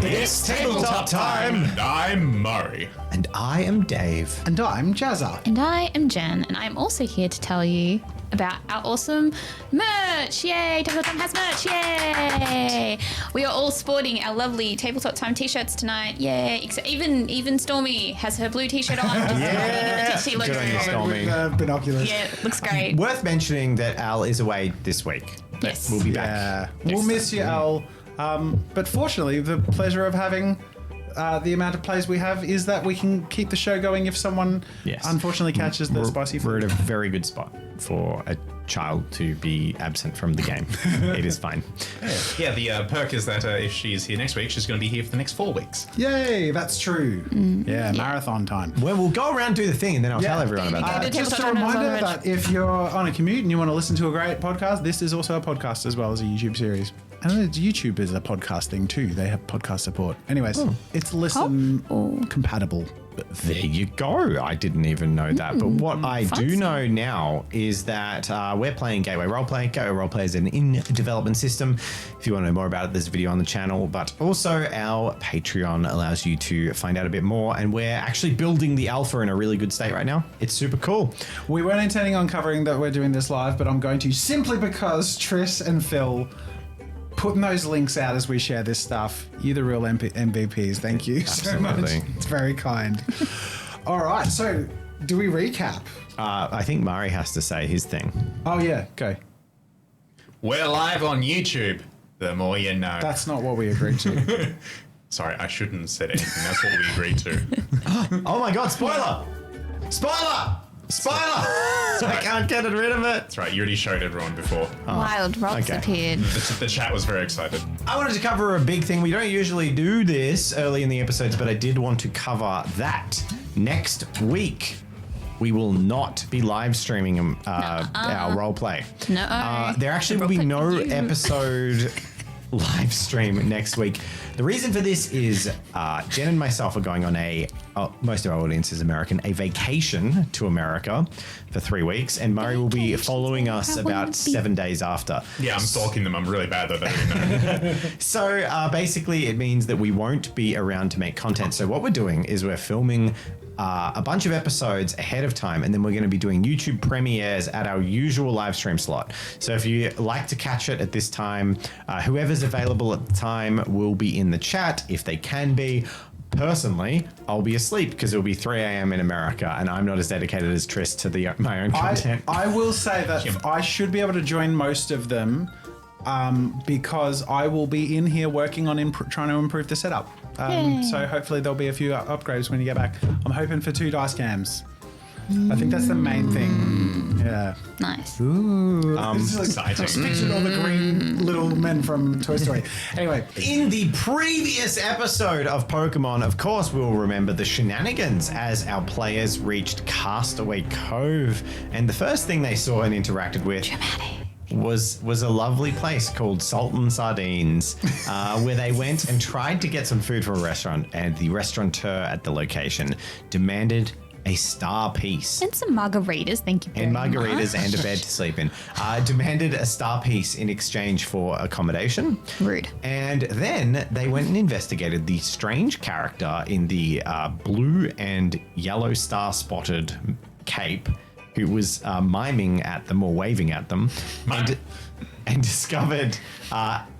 It's tabletop time! And I'm Murray. And I am Dave. And I'm Jazza. And I am Jen, and I'm also here to tell you about our awesome merch. Yay! Tabletop Time has merch. Yay! We are all sporting our lovely Tabletop Time t-shirts tonight. Yay! Except even Stormy has her blue t-shirt on. Yeah. The TT logo. Good on you, Stormy. With binoculars. Yeah, it looks great. Worth mentioning that Al is away this week. Yes. We'll be back. Yeah. next We'll miss time. you, Al. But fortunately, the pleasure of having the amount of plays we have is that we can keep the show going if someone Yes. unfortunately catches the spicy We're food. at a very good spot for a child to be absent from the game. It is fine. Yeah, the perk is that if she's here next week, she's going to be here for the next 4 weeks. Yay, that's true. Yeah, marathon time. Well, we'll go around and do the thing, and then I'll tell everyone about that. Go to Just a Tabletop Time reminder has merch. that if you're on a commute and you want to listen to a great podcast, this is also a podcast as well as a YouTube series. And YouTube is a podcast thing too. They have podcast support. Anyways, it's listen compatible. There you go. I didn't even know that. But what I do fancy. know now is that we're playing Gateway Roleplay. Gateway Roleplay is an in-development system. If you want to know more about it, there's a video on the channel. But also our Patreon allows you to find out a bit more. And we're actually building the alpha in a really good state right now. It's super cool. We weren't intending on covering that we're doing this live, but I'm going to simply because Triss and Phil putting those links out as we share this stuff. You're the real MVPs. Thank you so much. Absolutely. It's very kind. All right. So do we recap? I think Mari has to say his thing. Oh, yeah. Go. We're live on YouTube. The more you know. That's not what we agreed to. Sorry, I shouldn't have said anything. That's what we agreed to. Oh my God, spoiler! Spoiler! Spoiler! I can't get rid of it. That's right, you already showed everyone before. Wild rocks okay. appeared. The chat was very excited. I wanted to cover a big thing. We don't usually do this early in the episodes, but I did want to cover that. Next week, we will not be live streaming our roleplay. No. There actually will be Roleplay no for you. episode live stream next week. The reason for this is Jen and myself are going on most of our audience is American, a vacation to America for 3 weeks, and Murray will be following us about 7 days after. Yeah, I'm stalking them. I'm really bad at that. So basically it means that we won't be around to make content. So what we're doing is we're filming a bunch of episodes ahead of time, and then we're going to be doing YouTube premieres at our usual live stream slot. So if you like to catch it at this time, whoever's available at the time will be in the chat if they can be. Personally, I'll be asleep because it'll be 3 a.m. in America, and I'm not as dedicated as Triss to my own content. I will say that I should be able to join most of them because I will be in here working on trying to improve the setup. So hopefully there'll be a few upgrades when you get back. I'm hoping for 2 dice cams. I think that's the main thing. Yeah. Nice. This is exciting. Just pictured all the green little men from Toy Story. Anyway. In the previous episode of Pokemon, of course, we'll remember the shenanigans as our players reached Castaway Cove. And the first thing they saw and interacted with was a lovely place called Salt and Sardines, where they went and tried to get some food from a restaurant, and the restaurateur at the location demanded a star piece. And some margaritas, thank you very And much. margaritas and a bed to sleep in. Demanded a star piece in exchange for accommodation. Rude. And then they went and investigated the strange character in the blue and yellow star spotted cape who was miming at them or waving at them. And discovered,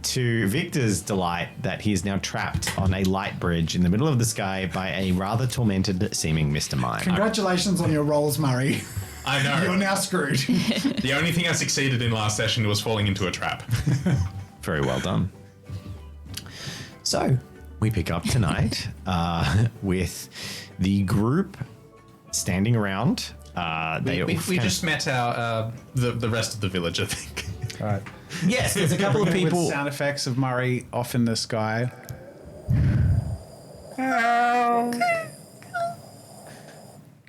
to Victor's delight, that he is now trapped on a light bridge in the middle of the sky by a rather tormented seeming Mr. Mime. Congratulations on your rolls, Murray. I know. You're now screwed. The only thing I succeeded in last session was falling into a trap. Very well done. So, we pick up tonight with the group standing around. We just met our the rest of the village, I think. All right. Yes, there's a couple of people. With sound effects of Murray off in the sky.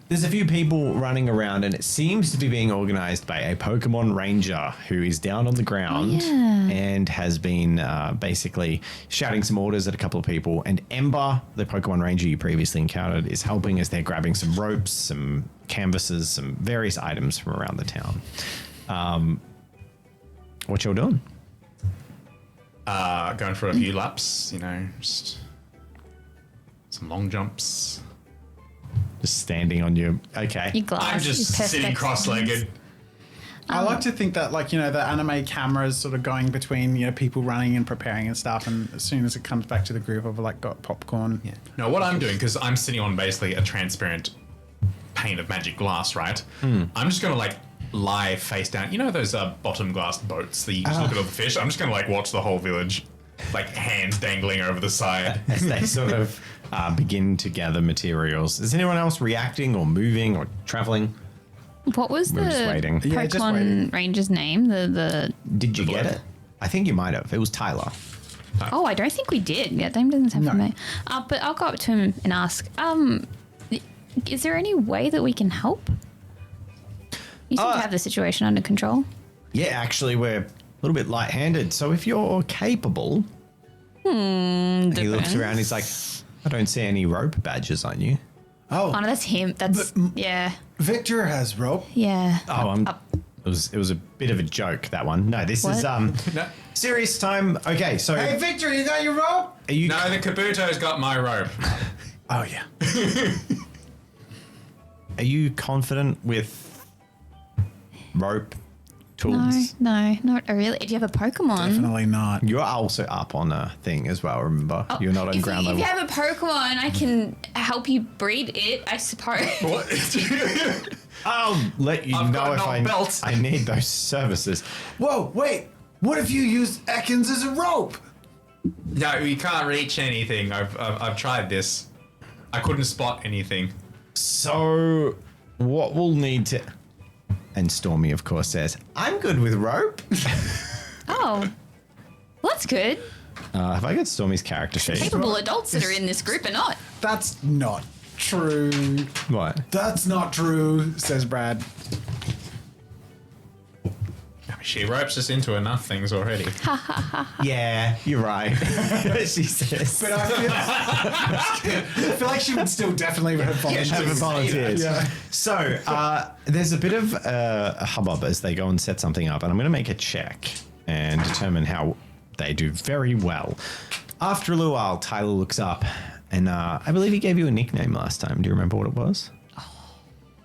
There's a few people running around, and it seems to be being organized by a Pokemon Ranger who is down on the ground and has been basically shouting some orders at a couple of people. And Ember, the Pokemon Ranger you previously encountered, is helping as they're grabbing some ropes, some canvases, some various items from around the town. What y'all doing? Going for a few laps, just some long jumps. Just standing on your. Okay. Your glass. I'm just your sitting perspex cross-legged. I like to think that, like, the anime cameras sort of going between, people running and preparing and stuff. And as soon as it comes back to the group, I've like got popcorn. Yeah. No, what I'm doing, because I'm sitting on basically a transparent pane of magic glass, right? I'm just going to like lie face down. You know those bottom glass boats that you just look at all the fish? I'm just going to like watch the whole village, like hands dangling over the side. As they sort of begin to gather materials. Is anyone else reacting or moving or traveling? What was We're just the waiting. Yeah, just Pokemon waiting. Ranger's name? The Did you The get bloke. it? I think you might have. It was Tyler. Oh, I don't think we did. Yeah, name doesn't sound No. familiar. But I'll go up to him and ask. Is there any way that we can help? You seem to have the situation under control. Yeah, actually, we're a little bit light-handed. So if you're capable, he looks around. He's like, I don't see any rope badges on you. Oh no, that's him. That's yeah, Victor has rope. yeah. Oh, it was a bit of a joke, that one. No, this is What? No, serious time. Okay, so Hey, Victor, you got your rope? are you? no, the Kabuto's got my rope. Oh, yeah. Are you confident with rope tools? No, not really. Do you have a Pokemon? Definitely not. You're also up on a thing as well. Remember, you're not on if ground you, level. If you have a Pokemon, I can help you breed it, I suppose. What? I'll let you I've know got if no I belt. I need those services. Whoa, wait. What if you use Ekans as a rope? No, we can't reach anything. I've tried this. I couldn't spot anything. So, what we'll need to. And Stormy, of course, says, I'm good with rope. Oh, well, that's good. Have I got Stormy's character sheet? Capable adults that are in this group are not. That's not true. What? That's not true, says Brad. She ropes us into enough things already. Yeah, you're right. she says. But I feel like she would still definitely have volunteered. Have volunteers. Yeah. So, there's a bit of a hubbub as they go and set something up, and I'm going to make a check and determine how they do very well. After a little while, Tyler looks up, and I believe he gave you a nickname last time. Do you remember what it was?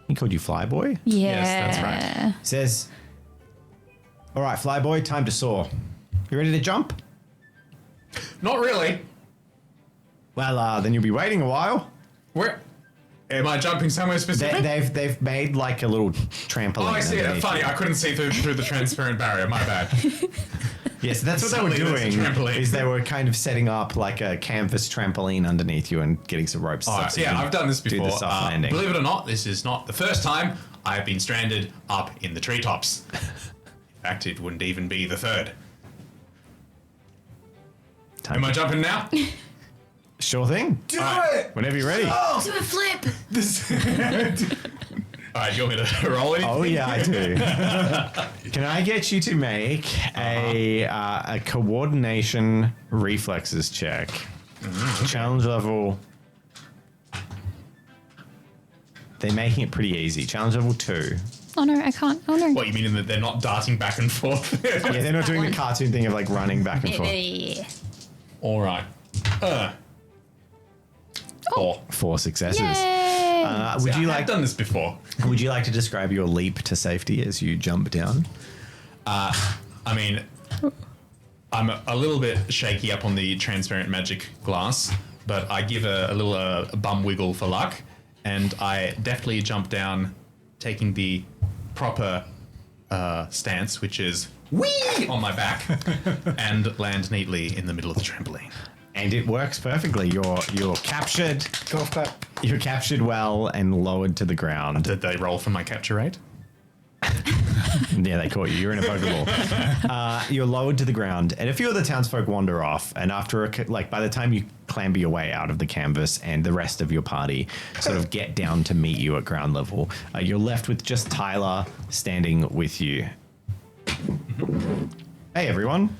He called you Flyboy? Yeah. Yes, that's right. He says, all right, Flyboy, time to soar. You ready to jump? Not really. Well, then you'll be waiting a while. Where? Am I jumping somewhere specific? They've made like a little trampoline. Oh, I see it. underneath Funny, you. I couldn't see through the transparent barrier. My bad. Yes, that's what they were Suddenly doing. there's a trampoline. Is they were kind of setting up like a canvas trampoline underneath you and getting some ropes. Oh, stuff so you yeah, can I've done this do before. the soft landing. Believe it or not, this is not the first time I've been stranded up in the treetops. In fact, it wouldn't even be the third. Time Am I to- jumping now? Sure thing. Do it! Whenever you're ready. Do a flip. All right, you want me to roll anything? Oh yeah, I do. Can I get you to make a coordination reflexes check? Challenge level. They're making it pretty easy. Challenge level 2. Oh no, I can't. Oh no. What, you mean that they're not darting back and forth? Yeah, they're not doing the cartoon thing of like running back and forth. Yeah. All right. Four. 4 successes. Yay. Would you I've like? done this before. Would you like to describe your leap to safety as you jump down? I mean, I'm a little bit shaky up on the transparent magic glass, but I give a little bum wiggle for luck, and I deftly jump down, taking the proper stance, which is whee on my back, and land neatly in the middle of the trampoline. And it works perfectly. You're captured. Golf clap. You're captured well and lowered to the ground. Did they roll for my capture rate? Yeah, they caught you. You're in a Pokeball. You're lowered to the ground, and a few of the townsfolk wander off. And after, by the time you clamber your way out of the canvas, and the rest of your party sort of get down to meet you at ground level, you're left with just Tyler standing with you. Hey, everyone.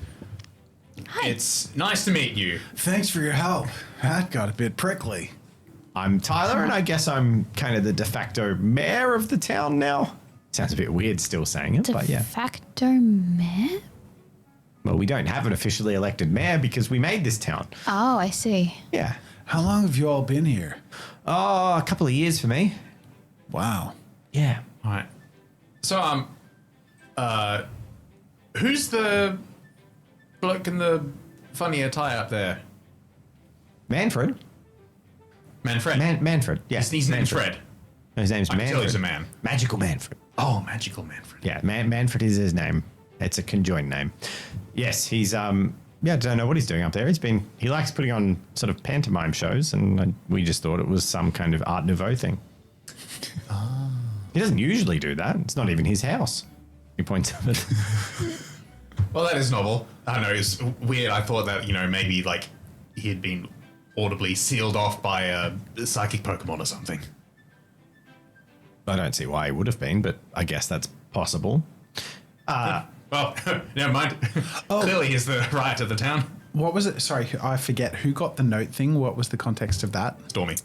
It's nice to meet you. Thanks for your help. That got a bit prickly. I'm Tyler, and I guess I'm kind of the de facto mayor of the town now. Sounds a bit weird still saying it, but De yeah. facto mayor? Well, we don't have an officially elected mayor because we made this town. Oh, I see. Yeah. How long have you all been here? Oh, a couple of years for me. Wow. Yeah. All right. So, who's the bloke in the funny attire up there? Manfred. Manfred. Manfred. Yeah. His name's Manfred. Fred. His name's I can Manfred. tell he's a man. Magical Manfred. Oh, magical Manfred. Yeah, Manfred is his name. It's a conjoined name. Yes, he's I don't know what he's doing up there. He likes putting on sort of pantomime shows, and we just thought it was some kind of Art Nouveau thing. He doesn't usually do that. It's not even his house. He points at it. Well, that is novel. I don't know. It's weird. I thought that, maybe like he had been audibly sealed off by a psychic Pokemon or something. I don't see why he would have been, but I guess that's possible. Well, never mind. Clearly he's the riot of the town. What was it? Sorry, I forget. Who got the note thing? What was the context of that? Stormy.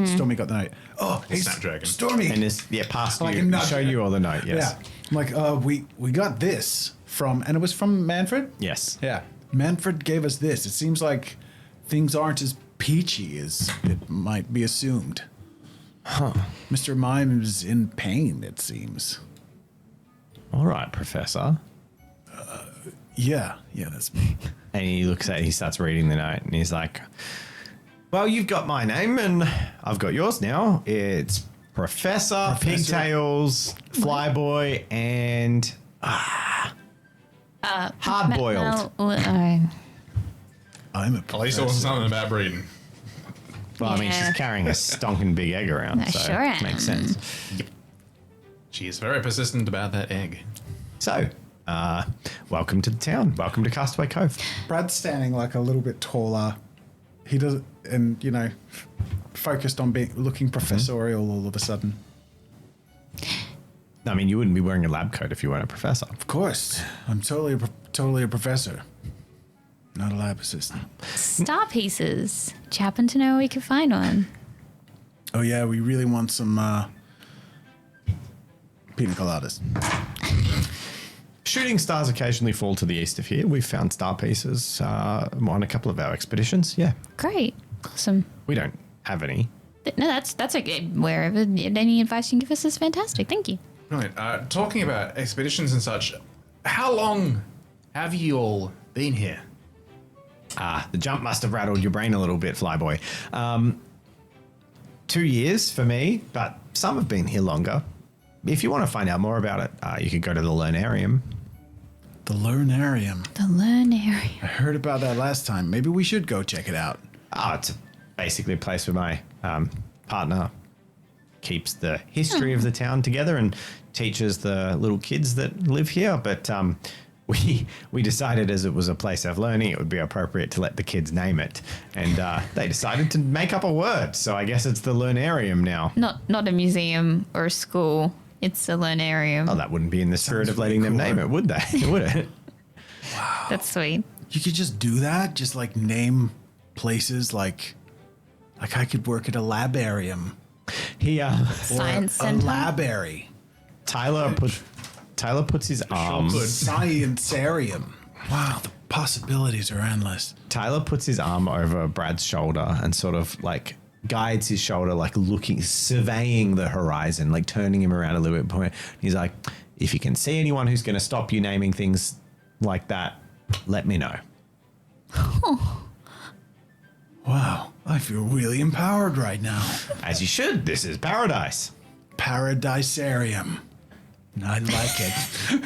Stormy got the note. Oh, hey, Snapdragon. Stormy. And past Like a you, nudge. show you all the note. Yes. Yeah. I'm like, we got this from, and it was from Manfred? Yes. Yeah. Manfred gave us this. It seems like things aren't as peachy as it might be assumed. Huh. Mr. Mime is in pain, it seems. All right, Professor. Yeah, that's me. And he starts reading the note, and he's like, well, you've got my name, and I've got yours now. It's Professor Pigtails, Flyboy, and Hardboiled. I'm a At least it professor. wasn't something about breeding. Well, I mean, Yeah. she's carrying a stonking big egg around, I so sure it am. makes sense. She is very persistent about that egg. So, welcome to the town. Welcome to Castaway Cove. Brad's standing like a little bit taller. He does, and focused on looking professorial all of a sudden. I mean, you wouldn't be wearing a lab coat if you weren't a professor. Of course, I'm totally a professor, not a lab assistant. Star pieces. Do you happen to know where we could find one? Oh yeah, we really want some pina coladas. Shooting stars occasionally fall to the east of here. We've found star pieces on a couple of our expeditions. Yeah, Great. Awesome. we don't have any. No, that's okay. Wherever any advice you can give us is fantastic. Thank you. Brilliant. Talking about expeditions and such, how long have you all been here? The jump must have rattled your brain a little bit, Flyboy. 2 years for me, but some have been here longer. If you want to find out more about it, you could go to the Learnarium. The Learnarium. The Learnarium. I heard about that last time. Maybe we should go check it out. It's basically a place where my partner keeps the history of the town together and teaches the little kids that live here. But we decided, as it was a place of learning, it would be appropriate to let the kids name it. And they decided to make up a word. So I guess it's the Learnarium now. Not a museum or a school. It's a Learnarium. Oh, that wouldn't be in the spirit of letting them cooler. name it, would they? Would it? That's sweet. You could just do that, just like name places like I could work at a labarium He Science or a center. labary. Tyler puts his arms. Sciencarium. Wow, the possibilities are endless. Tyler puts his arm over Brad's shoulder and sort of like guides his shoulder, like surveying the horizon, like turning him around a little bit. He's like, if you can see anyone who's going to stop you naming things like that, let me know. Wow, I feel really empowered right now. As you should. This is paradise. Paradisarium. I like it.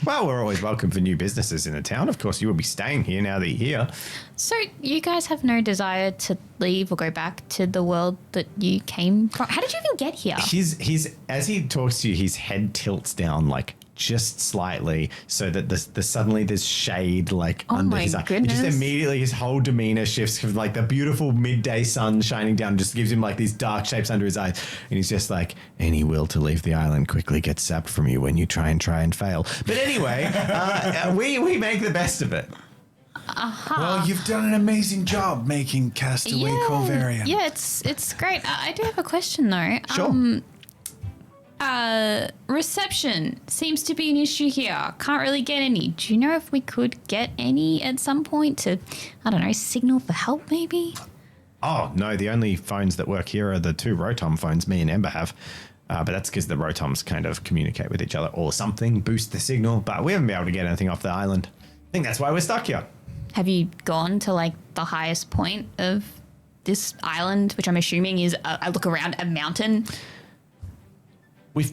Well, we're always welcome for new businesses in the town. Of course, you will be staying here now that you're here. So you guys have no desire to leave or go back to the world that you came from? How did you even get here? His as he talks to you, his head tilts down like just slightly, so that the suddenly there's shade like under my his eye. It goodness. just immediately his whole demeanor shifts from like the beautiful midday sun shining down, just gives him like these dark shapes under his eyes, and he's just like, any will to leave the island quickly gets sapped from you when you try and fail. But anyway, we make the best of it. Well, you've done an amazing job making Castaway Covarium. Yeah, it's great. I do have a question though. Sure. Reception seems to be an issue here. Can't really get any. Do you know if we could get any at some point to, I don't know, signal for help maybe? Oh, no, the only phones that work here are the 2 Rotom phones me and Ember have. But that's because the Rotoms kind of communicate with each other or something, boost the signal. But we haven't been able to get anything off the island. I think that's why we're stuck here. Have you gone to like the highest point of this island, which I'm assuming is, I look around, a mountain? We've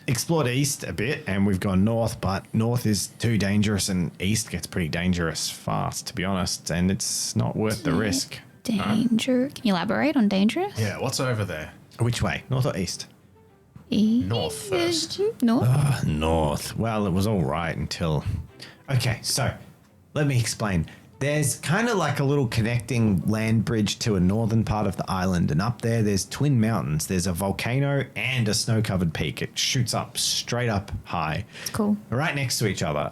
explored east a bit and we've gone north, but north is too dangerous and east gets pretty dangerous fast, to be honest. And it's not worth the risk. Danger. Can you elaborate on dangerous? Yeah, what's over there? Which way? North or east? North first. North. North. Well, it was all right until... Okay, so let me explain. There's kind of like a little connecting land bridge to a northern part of the island, and up there's twin mountains. There's a volcano and a snow-covered peak. It shoots up straight up high. Cool. Right next to each other.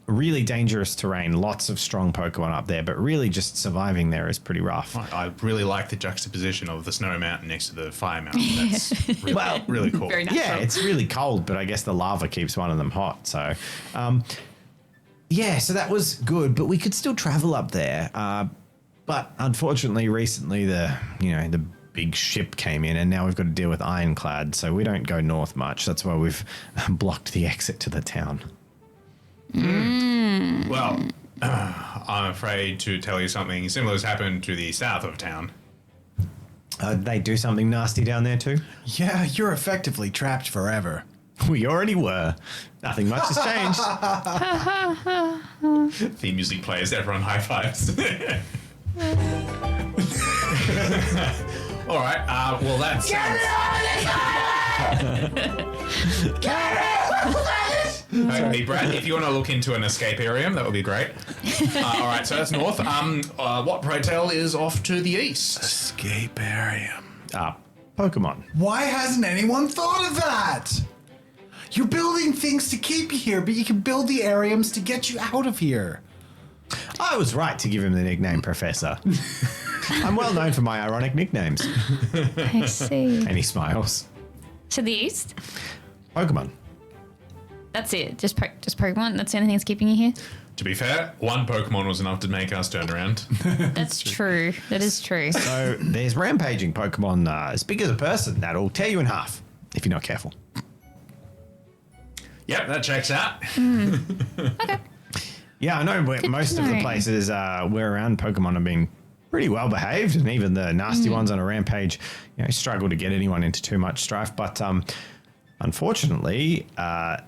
Really dangerous terrain, lots of strong Pokemon up there, but really just surviving there is pretty rough. I really like the juxtaposition of the snow mountain next to the fire mountain. That's really, really cool. Very natural. Yeah, it's really cold, but I guess the lava keeps one of them hot. So, yeah, so that was good, but we could still travel up there. But unfortunately, recently the big ship came in, and now we've got to deal with Ironclad, so we don't go north much. That's why we've blocked the exit to the town. Well, I'm afraid to tell you something similar has happened to the south of town. They do something nasty down there too? Yeah, you're effectively trapped forever. We already were. Nothing much has changed. The music plays, everyone high fives. All right, well, that sounds... Hey, Brad, if you want to look into an escapearium, that would be great. All right, so that's north. What, pray tell, is off to the east? Escapearium. Pokemon. Why hasn't anyone thought of that? You're building things to keep you here, but you can build the ariums to get you out of here. I was right to give him the nickname Professor. I'm well known for my ironic nicknames. I see. And he smiles. To the east? Pokemon. That's it. Just Pokemon? That's the only thing that's keeping you here? To be fair, one Pokemon was enough to make us turn around. That's true. That is true. So there's rampaging Pokemon as big as a person that'll tear you in half if you're not careful. Yep, that checks out. Okay. Yeah, I know most of the places we're around Pokemon have been pretty well behaved, and even the nasty ones on a rampage, struggle to get anyone into too much strife. But unfortunately,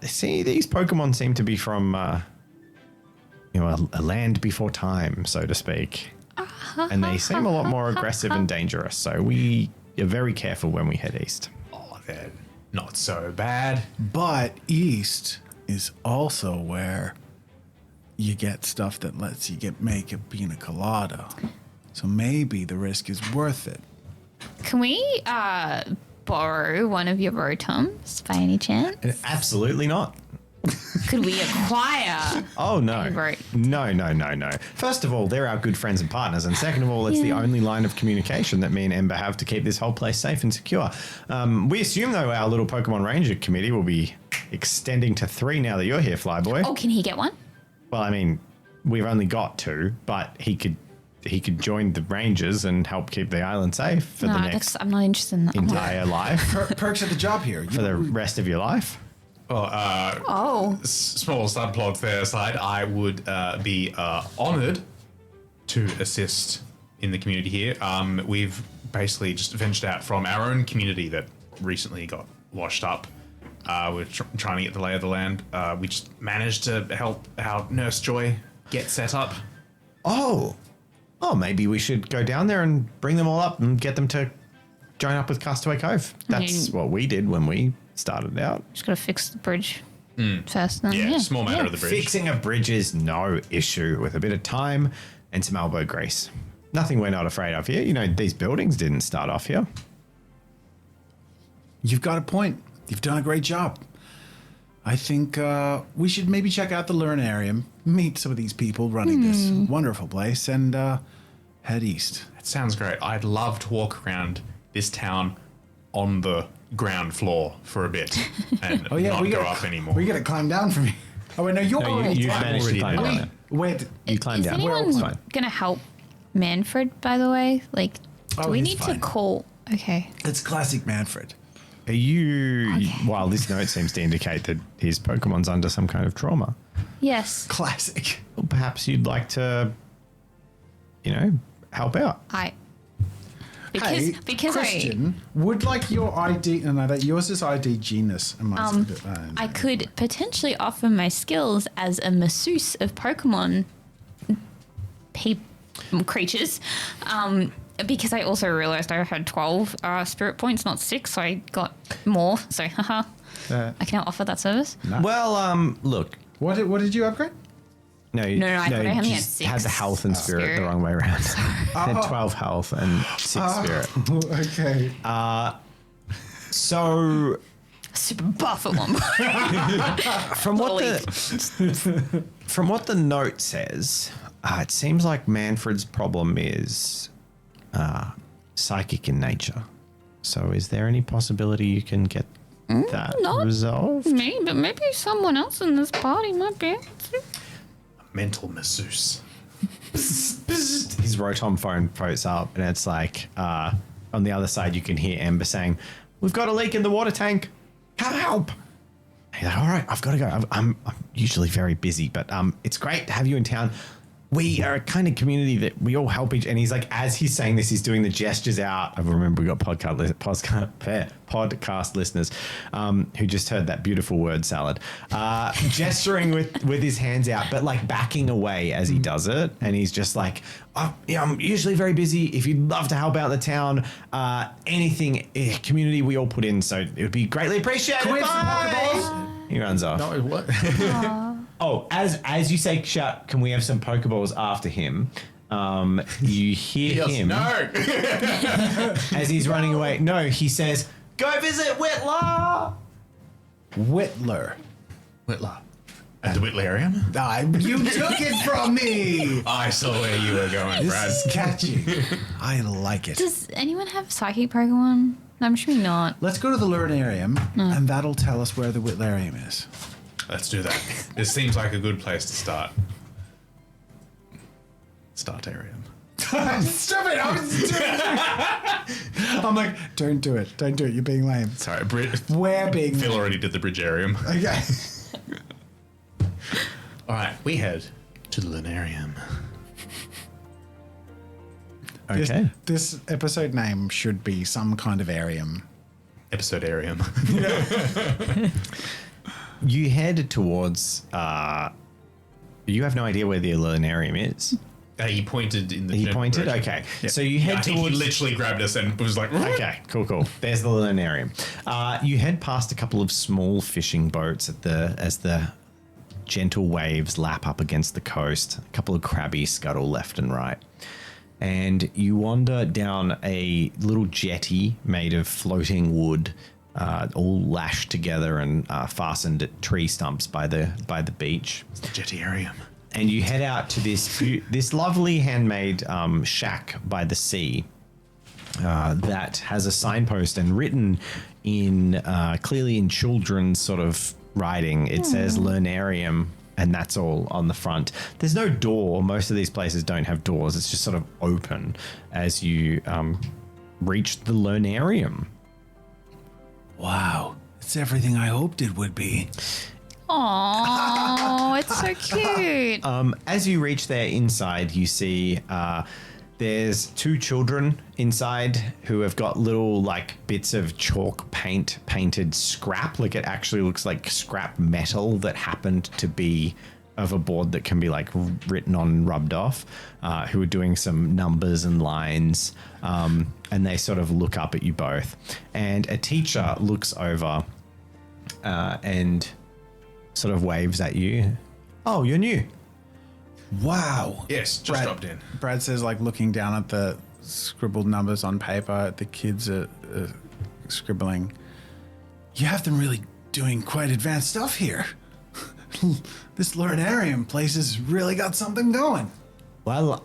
these Pokemon seem to be from a land before time, so to speak, and they seem a lot more aggressive and dangerous. So we are very careful when we head east. Oh, they're not so bad. But east is also where you get stuff that lets you make a pina colada. So maybe the risk is worth it. Can we borrow one of your Rotoms by any chance? Absolutely not. Could we acquire? Oh, no. Right. No. First of all, they're our good friends and partners. And second of all, it's the only line of communication that me and Ember have to keep this whole place safe and secure. We assume, though, our little Pokemon Ranger committee will be extending to 3 now that you're here, Flyboy. Oh, can he get one? Well, I mean, we've only got 2, but he could join the Rangers and help keep the island safe for the next I'm not interested in that. entire life. Perks at the job here. For the rest of your life. Well, small subplots there aside, I would be honoured to assist in the community here. We've basically just ventured out from our own community that recently got washed up. We're trying to get the lay of the land. We just managed to help our Nurse Joy get set up. Oh, maybe we should go down there and bring them all up and get them to join up with Castaway Cove. That's what we did when we started out. Just got to fix the bridge first. Then. Yeah, small matter of the bridge. Fixing a bridge is no issue with a bit of time and some elbow grease. Nothing we're not afraid of here. These buildings didn't start off here. You've got a point. You've done a great job. I think we should maybe check out the Learnarium, meet some of these people running this wonderful place, and head east. That sounds great. I'd love to walk around this town on the ground floor for a bit and not go up anymore. We got to climb down from here. Oh, wait, no, you've managed to climb down. Wait, You climbed Is down. anyone going to help Manfred, by the way? Like, Oh, Do we he's need fine. to call? Okay. It's classic Manfred. Are you? While this note seems to indicate that his Pokemon's under some kind of trauma, Yes. Classic. well, perhaps you'd like to, help out. Because Christian, would like your ID? No, that yours is ID genus. I could potentially offer my skills as a masseuse of Pokemon creatures. Because I also realized I had 12 spirit points, not 6, so I got more. So, haha. I can now offer that service. Well, look. What did you upgrade? No, I thought I only had just 6 had the health and spirit, spirit. the wrong way around. Had 12 health and 6 spirit. Okay. So Super buff at one point. from what the note says, it seems like Manfred's problem is psychic in nature. So is there any possibility you can get that not resolved? Me, but maybe someone else in this party might be able to. Mental masseuse. His Rotom phone floats up, and it's like on the other side you can hear Ember saying, "We've got a leak in the water tank. Come help!" And he's like, "All right, I've got to go. I'm usually very busy, but it's great to have you in town. We are a kind of community that we all help each." And he's like, as he's saying this, he's doing the gestures out. I remember we got podcast listeners who just heard that beautiful word salad, gesturing with his hands out, but like backing away as he does it. And he's just like, I'm usually very busy. If you'd love to help out the town, anything, community, we all put in. So it would be greatly appreciated. Can we have some Bye." Pokeballs? He runs off. No, what? Oh, as you say, shout, can we have some Pokeballs after him? You hear him No. as he's running away. No, he says, "Go visit Whittler." Whittler. Whittler. At the Whittlerium? You took it from me. I saw where you were going, Brad. This is catchy. I like it. Does anyone have psychic Pokemon? I'm sure not. Let's go to the Learnarium, and that'll tell us where the Whittlerium is. Let's do that. This seems like a good place to start. Startarium. Stop it! I'm like, don't do it. Don't do it. You're being lame. Sorry, We're being Phil lame. already did the Bridgarium. Okay. All right, we head to the Learnarium. Okay. This episode name should be some kind of arium. Episodarium. You head towards. You have no idea where the Learnarium is. He pointed in the. He general pointed. direction. Okay, Yeah. so you Yeah, head I think he towards. literally grabbed us and was like, Okay, cool. There's the Learnarium. You head past a couple of small fishing boats as the gentle waves lap up against the coast. A couple of crabbies scuttle left and right. And you wander down a little jetty made of floating wood, all lashed together and fastened at tree stumps by the beach. Jettiarium. And you head out to this lovely handmade shack by the sea that has a signpost, and written in clearly in children's sort of writing, it says Learnarium, and that's all on the front. There's no door. Most of these places don't have doors. It's just sort of open as you reach the Learnarium. Wow. It's everything I hoped it would be. Oh, it's so cute. As you reach there inside, you see there's two children inside who have got little like bits of chalk painted scrap. Like it actually looks like scrap metal that happened to be of a board that can be like written on and rubbed off, who are doing some numbers and lines. And they sort of look up at you both. And a teacher looks over and sort of waves at you. "Oh, you're new." Wow. Yes, just dropped in. Brad says, like, looking down at the scribbled numbers on paper, the kids are scribbling. You have them really doing quite advanced stuff here. This Learnarium place has really got something going. Well,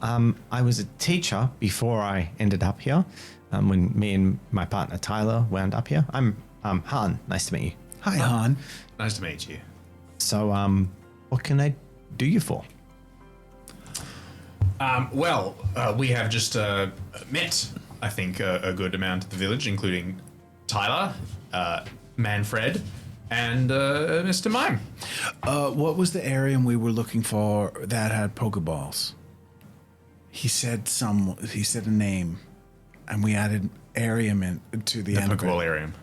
I was a teacher before I ended up here. When me and my partner Tyler wound up here. I'm Han. Nice to meet you. Hi, Han. Nice to meet you. So, what can I do you for? We have just met I think, a good amount of the village, including Tyler, Manfred, and Mr. Mime. What was the area we were looking for that had Pokeballs? He said a name, and we added Arium to the end of it. Pokeball-arium.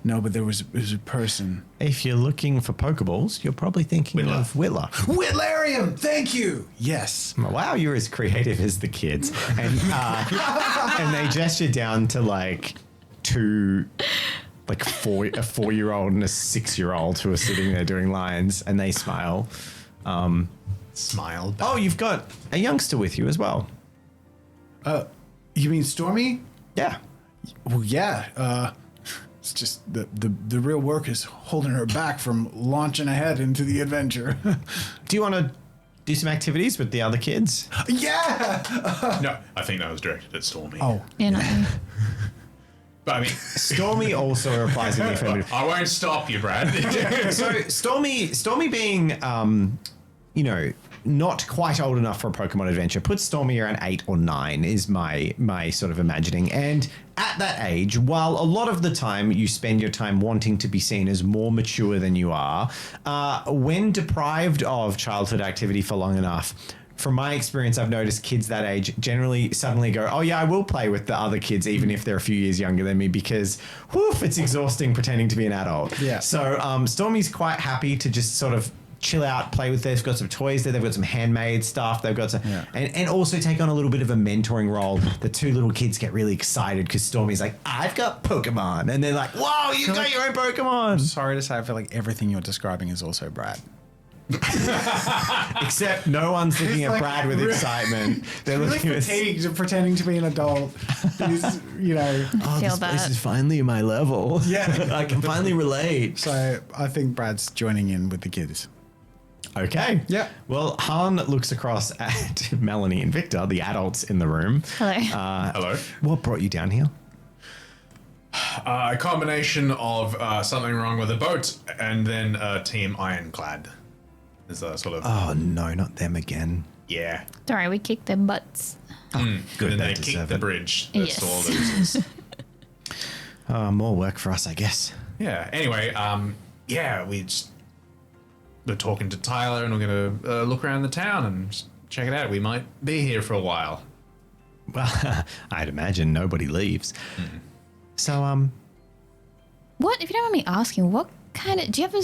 No, but there was a person. If you're looking for Pokeballs, you're probably thinking Whittler. of Whittler. Whittlarium! Thank you! Yes. Wow, you're as creative as the kids. And and they gesture down to like two, like a 4-year-old and a 6-year-old who are sitting there doing lines, and they smile. Smile back. Oh, you've got a youngster with you as well. You mean Stormy? Yeah. Well, yeah. It's just the real work is holding her back from launching ahead into the adventure. Do you want to do some activities with the other kids? Yeah! No, I think that was directed at Stormy. Oh. Yeah, not me. But I mean, Stormy also replies in the affirmative. I won't stop you, Brad. So Stormy being, not quite old enough for a Pokemon adventure, puts Stormy around 8 or 9 is my sort of imagining. And at that age, while a lot of the time you spend your time wanting to be seen as more mature than you are, when deprived of childhood activity for long enough, from my experience, I've noticed kids that age generally suddenly go, oh yeah, I will play with the other kids, even if they're a few years younger than me, because it's exhausting pretending to be an adult. Yeah. So Stormy's quite happy to just sort of chill out, play with this. They've got some toys there. They've got some handmade stuff. They've got some, and also take on a little bit of a mentoring role. The two little kids get really excited because Stormy's like, I've got Pokemon. And they're like, whoa, you've got your own Pokemon. Sorry to say, I feel like everything you're describing is also Brad. Except no one's looking at like Brad with really- excitement. They're Really looking at fatigued of pretending to be an adult. He's, oh, Feel this place that. is finally my level. Yeah. I can finally relate. So I think Brad's joining in with the kids. Okay. Yeah. Well, Han looks across at Melanie and Victor, the adults in the room. Hello. Hello. What brought you down here? A combination of something wrong with the boat and then Team Ironclad. Is a sort of Oh, no, not them again. yeah. Don't worry, we kicked their butts. Good, And then they they kicked deserve the it. bridge. Yes. That's all those. More work for us, I guess. Yeah. Anyway, we're talking to Tyler and we're gonna look around the town and just check it out. We might be here for a while. Well, I'd imagine nobody leaves. So, What, if you don't mind me asking, what kind of, do you have a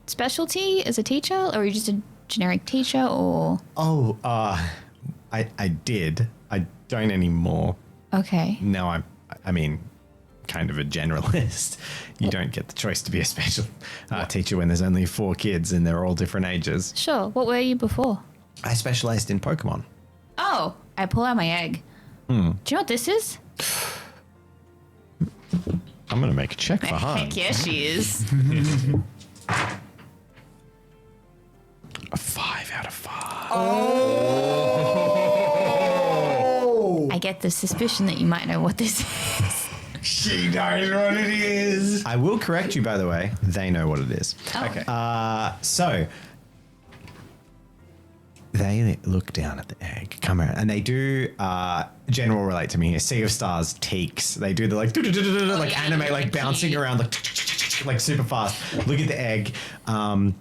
specialty as a teacher, or are you just a generic teacher, or? I did. I don't anymore. Okay. Now I mean, kind of a generalist. You don't get the choice to be a special teacher when there's only 4 kids and they're all different ages. Sure. What were you before? I specialized in Pokemon. Oh, I pull out my egg. Do you know what this is? I'm going to make a check for Han. Heck yeah, she is. A 5 out of 5. I get the suspicion that you might know what this is. She knows what it is. I will correct you, by the way. They know what it is. Oh. Okay. So they look down at the egg, come around, and they do general relate to me here. Sea of Stars teaks. They do the like yeah, anime, yeah, like bouncing cute. around like super fast. Look at the egg. And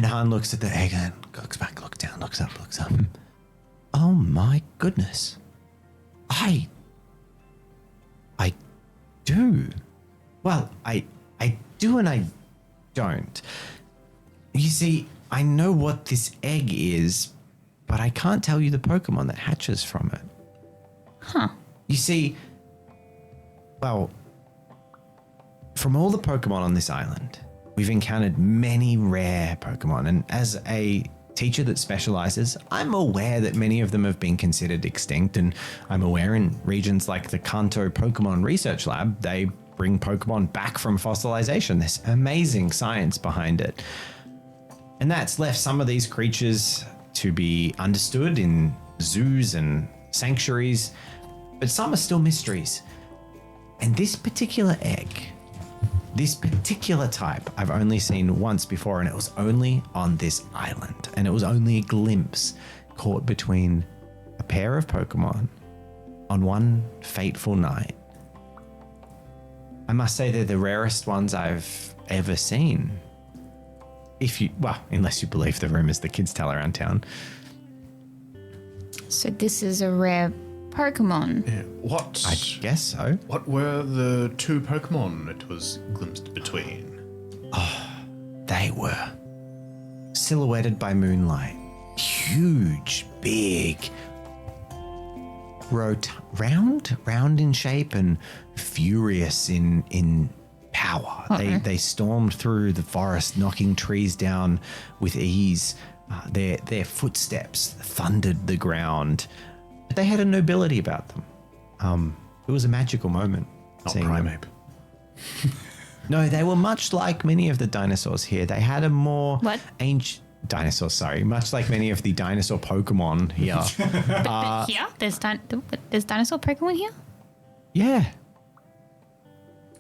Han looks at the egg and looks back, looks down, looks up, looks up. Oh my goodness. I do. Well, I do and I don't. You see, I know what this egg is, but I can't tell you the Pokemon that hatches from it. Huh. You see, well, from all the Pokemon on this island, we've encountered many rare Pokemon, and as a teacher that specializes, I'm aware that many of them have been considered extinct, and I'm aware in regions like the Kanto Pokemon Research Lab, they bring Pokemon back from fossilization. There's amazing science behind it. And that's left some of these creatures to be understood in zoos and sanctuaries, but some are still mysteries. And this particular egg, this particular type, I've only seen once before, and it was only on this island. And it was only a glimpse caught between a pair of Pokemon on one fateful night, I must say they're the rarest ones I've ever seen. Unless you believe the rumors the kids tell around town. So this is a rare Pokemon. Yeah. What? I guess so. What were the two Pokemon it was glimpsed between? They were silhouetted by moonlight. Huge, big, round in shape and furious in power. They stormed through the forest, knocking trees down with ease. Their footsteps thundered the ground. But they had a nobility about them. It was a magical moment. Not seeing them. Primeape. No, they were much like many of the dinosaurs here. They had a more ancient dinosaurs. Sorry, much like many of the dinosaur Pokemon here. But here, there's dinosaur Pokemon here. Yeah.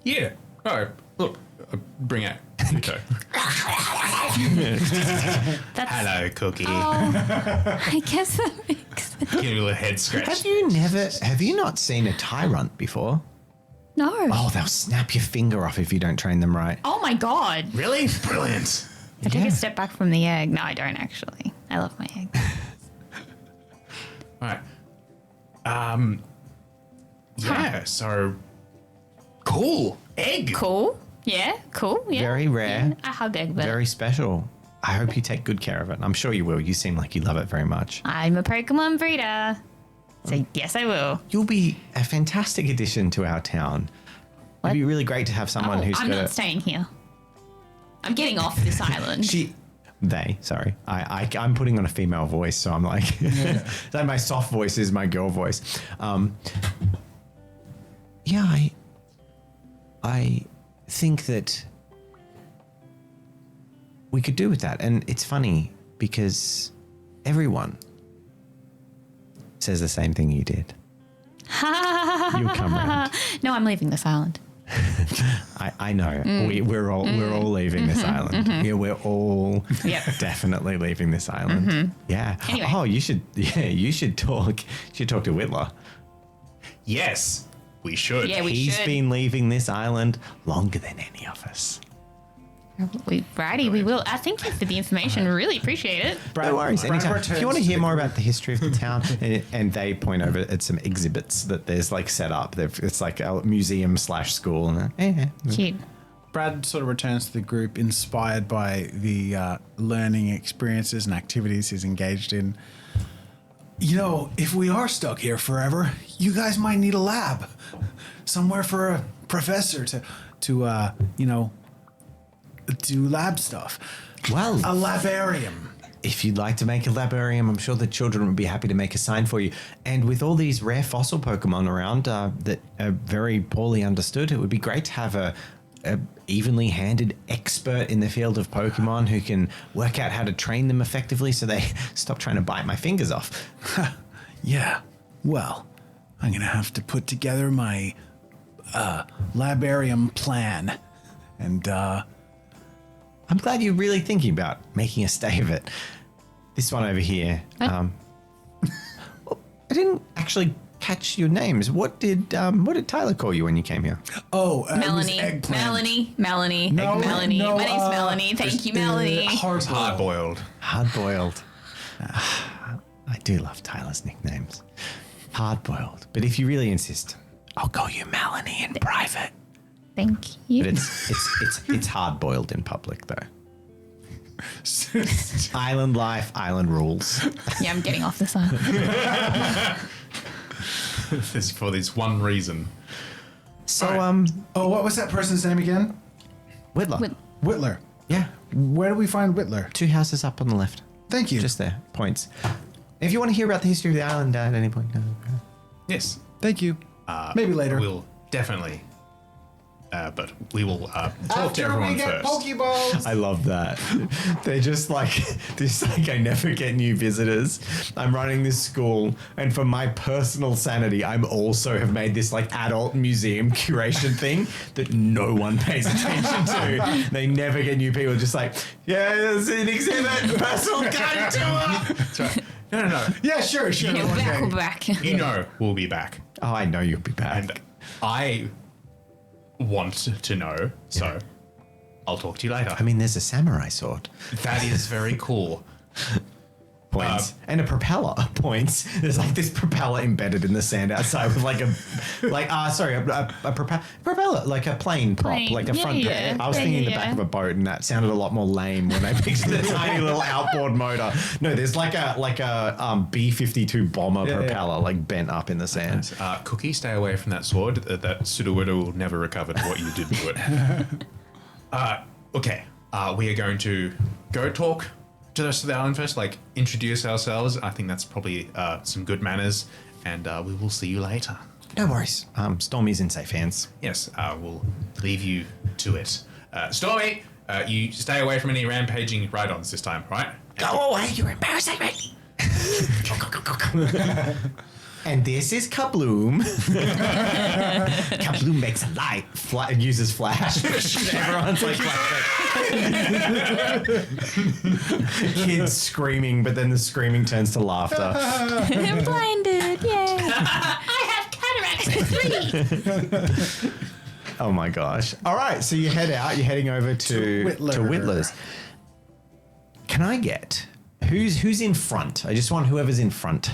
Yeah. Oh, look. Bring out Pluto. Hello, Cookie. Oh, I guess that makes sense. Give you a little head scratch. Have you not seen a Tyrant before? No. Oh, they'll snap your finger off if you don't train them right. Oh my god. Really? Brilliant. I take a step back from the egg. No, I don't actually. I love my egg. All right. Yeah. So cool. Egg. Cool. Yeah. Cool. Yeah. Very rare. Yeah, I hug egg, but Very special. I hope you take good care of it. I'm sure you will. You seem like you love it very much. I'm a Pokemon breeder. So yes, I will. You'll be a fantastic addition to our town. What? It'd be really great to have someone who's I'm got not staying here. I'm getting off this island. I'm putting on a female voice, so I'm like, so my soft voice is my girl voice. I think that we could do with that. And it's funny because everyone says the same thing you did. You'll come round. No, I'm leaving this island. I know. We're all leaving this island. Yeah, we're all definitely leaving this island. Yeah. Anyway. Oh, you should talk to Whittler. Yes, we should. Yeah, we He's should. been leaving this island longer than any of us. Righty, we will. Thank you for the information. Really appreciate it. No worries. Brad Anytime. returns If you want to to hear the more group. about the history of the town, and they point over at some exhibits that there's like set up. It's like a museum / school. And Cute. Brad sort of returns to the group inspired by the learning experiences and activities he's engaged in. You know, if we are stuck here forever, you guys might need a lab. Somewhere for a professor to do lab stuff. Well, A labarium. if you'd like to make a labarium, I'm sure the children would be happy to make a sign for you. And with all these rare fossil Pokemon around that are very poorly understood, it would be great to have a evenly handed expert in the field of Pokemon who can work out how to train them effectively so they stop trying to bite my fingers off. Yeah. Well, I'm going to have to put together my labarium plan. And I'm glad you're really thinking about making a stay of it. This one over here. I didn't actually catch your names. What did Tyler call you when you came here? Melanie. Melanie. No, Melanie. no, My name's Melanie. Thank you, Melanie. Hard boiled. Hard-boiled. I do love Tyler's nicknames. Hard-boiled. But if you really insist, I'll call you Melanie in private. Thank you. But it's hard-boiled in public though. Island life, island rules. Yeah, I'm getting off this island. This for this one reason. So what was that person's name again? Whittler. Whittler. Yeah. Where do we find Whittler? 2 houses up on the left. Thank you. Just there. Points. If you want to hear about the history of the island at any point. Yes. Thank you. Maybe later. We'll definitely. But we will talk to everyone first. Pokeballs. I love that. They're just like I never get new visitors. I'm running this school, and for my personal sanity, I'm also have made this like adult museum curation thing that no one pays attention to. They never get new people. Just like, yeah, there's an exhibit, personal guided tour. That's right. No. Yeah, sure. We're back. You know we'll be back. Oh, I know you'll be back. And I want to know, so I'll talk to you later. I mean, there's a samurai sword. That is very cool. Points. And a propeller. Points. There's like this propeller embedded in the sand outside with like a propeller, like a plane prop, Plane. like a Yeah, front. yeah. I was Yeah, thinking yeah, the back yeah. of a boat, and that sounded a lot more lame when I pictured the tiny little outboard motor. No, there's like a B-52 bomber propeller, like bent up in the sand. Cookie, stay away from that sword. That Sudowoodo will never recover what you did to it. Okay, we are going to go talk to the rest of the island first, like introduce ourselves. I think that's probably some good manners, and we will see you later. No worries. Stormy's in safe hands. Yes, we'll leave you to it. Stormy, you stay away from any rampaging ride-ons this time, right? Go away, you're embarrassing me. And this is Kabloom. Kabloom makes a light, uses flash. Everyone's like, kids screaming, but then the screaming turns to laughter. I'm blinded. Yay. I have cataracts 3. Oh my gosh. All right, so you head out. You're heading over to Whittler's. Can I get who's in front? I just want whoever's in front.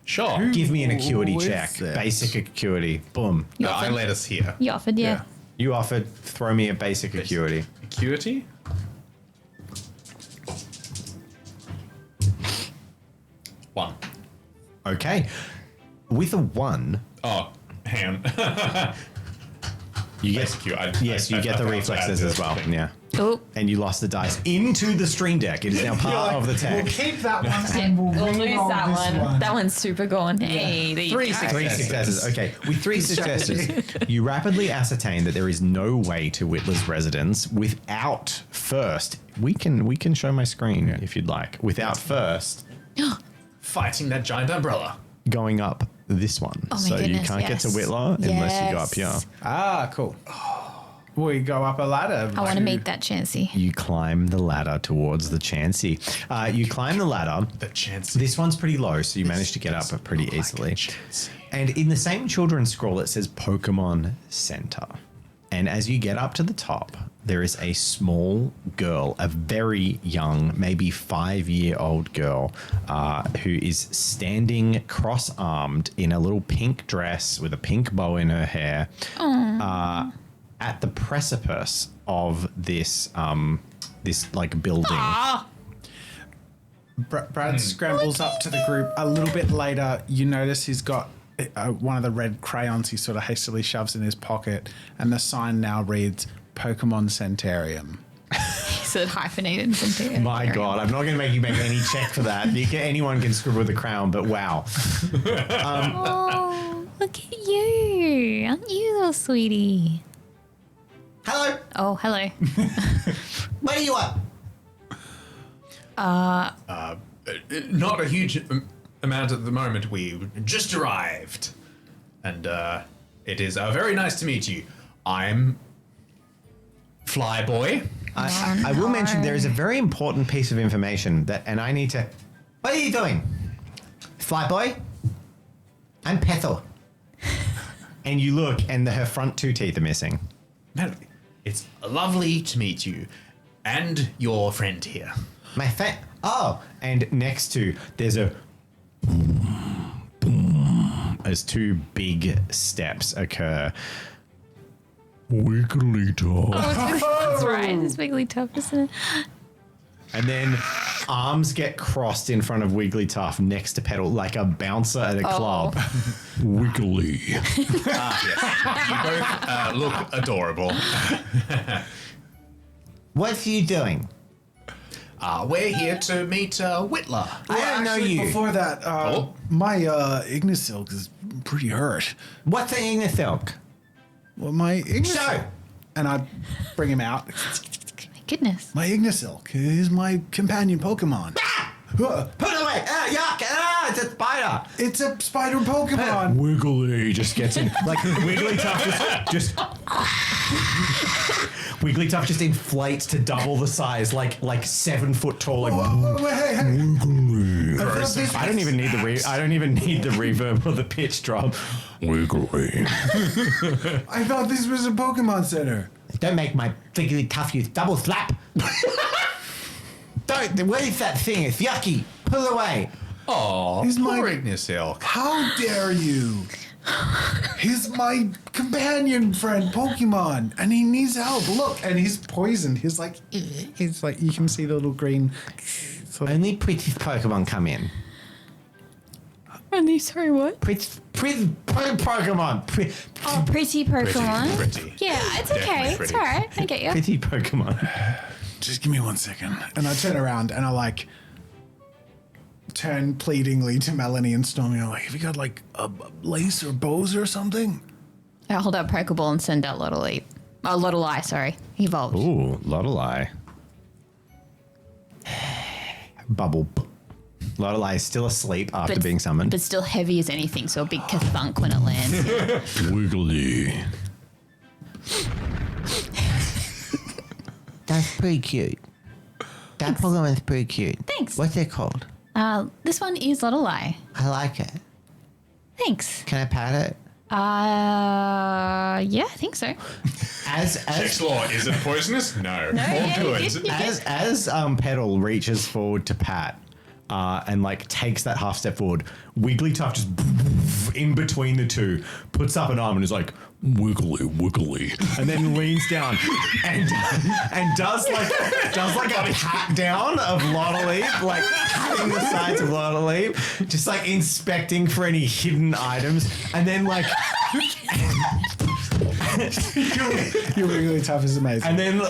Sure. Give me an acuity Who is check. this? Basic acuity. Boom. I let us here. You offered, yeah. You offered. Throw me a basic acuity. Acuity? One. Okay. With a 1, Oh, hang on. you get Basic yes, you get the reflexes as well. Yeah. Oh. And you lost the dice into the stream deck. It is now part of the We'll tech. keep that one and we'll We'll lose re-roll that this one. That one's super gone. Hey, there you Three go. successes. 3 successes. Okay, with 3 successes, you rapidly ascertain that there is no way to Whittler's residence without first. We can show my screen if you'd like. Without first Fighting that giant umbrella. going up this one. Oh my so you goodness, can't get to yes. Whittler unless you go up here. Yes. Ah, cool. We go up a ladder. I want to meet that Chansey. You climb the ladder towards the Chansey. You climb the ladder. The chance. This one's pretty low, so you manage to get up pretty easily. And in the same children's scroll, it says Pokemon Center. And as you get up to the top, there is a small girl, a very young, maybe 5-year-old girl, who is standing cross-armed in a little pink dress with a pink bow in her hair, at the precipice of this like building. Brad scrambles up to the group a little bit later. You notice he's got one of the red crayons he sort of hastily shoves in his pocket, and the sign now reads Pokemon Centarium. He said hyphenated something. My God, I'm not going to make you make any check for that. Anyone can scribble with a crown, but wow. Oh, look at you. Aren't you, little sweetie? Hello, Oh, hello. what do you want? Not a huge amount at the moment. We just arrived. And it is very nice to meet you. I'm Flyboy. I will mention there is a very important piece of information that, and I need to. What are you doing, Flyboy? I'm Pethel. And you look, and her front 2 teeth are missing. Melody, it's lovely to meet you. And your friend here. My oh, and next to there's a boom, as 2 big steps occur. Wigglytuff. That's right. It's Wigglytuff, isn't it? And then arms get crossed in front of Wigglytuff next to Petal, like a bouncer at a club. Wiggly. You both look adorable. What are you doing? We're here to meet Whittler. I don't know you. Before that, my Ignisilk is pretty hurt. What's the Ignisilk? Well, my Ignisilk. Show. And I bring him out. My goodness. My Ignisilk is my companion Pokemon. Put it away. Yuck. It's a spider. It's a spider Pokemon. Wiggly just gets in. Like Wigglytuff just Wigglytuff just inflates to double the size, like 7 foot tall. Like Whoa, hey. gross. I don't even need the reverb or the pitch drop. Wiggly. I thought this was a Pokemon Center. Don't make my figure tough use double slap. Don't. What is that thing? It's yucky. Pull it away. Oh, He's my- poor Ignis Elk. How dare you? He's my companion friend, Pokemon, and he needs help. Look, and he's poisoned. He's like, you can see the little green. Only pretty Pokemon come in. Only, sorry, what? Pretty Pokemon. Pretty Pokemon. Pretty. Yeah, it's Definitely okay. It's pretty. all right. I get you. Pretty Pokemon. Just give me 1 second. And I turn around and I like turn pleadingly to Melanie and Stormy. I'm like, have you got like a lace or bows or something? I hold out Pokeball and send out Lottley. Oh, Lottleye, sorry. Evolved. Ooh, Lottleye. Bubble. Lottleye is still asleep after being summoned. But still heavy as anything, so a big kathunk when it lands. Wiggly. That's pretty cute. That Pokemon's pretty cute. Thanks. What's it called? This one is Lottleye. I like it. Thanks. Can I pat it? Yeah, I think so. As Check's law, is it poisonous? No. All yeah, you good. did. as Petal reaches forward to pat and like takes that half step forward, Wigglytuff just in between the two puts up an arm and is like Wiggly, wiggly. and then leans down and does like a pat down of Lottleaf, like patting the sides of Lottleaf, just like inspecting for any hidden items, and then like You're really tough is amazing. and then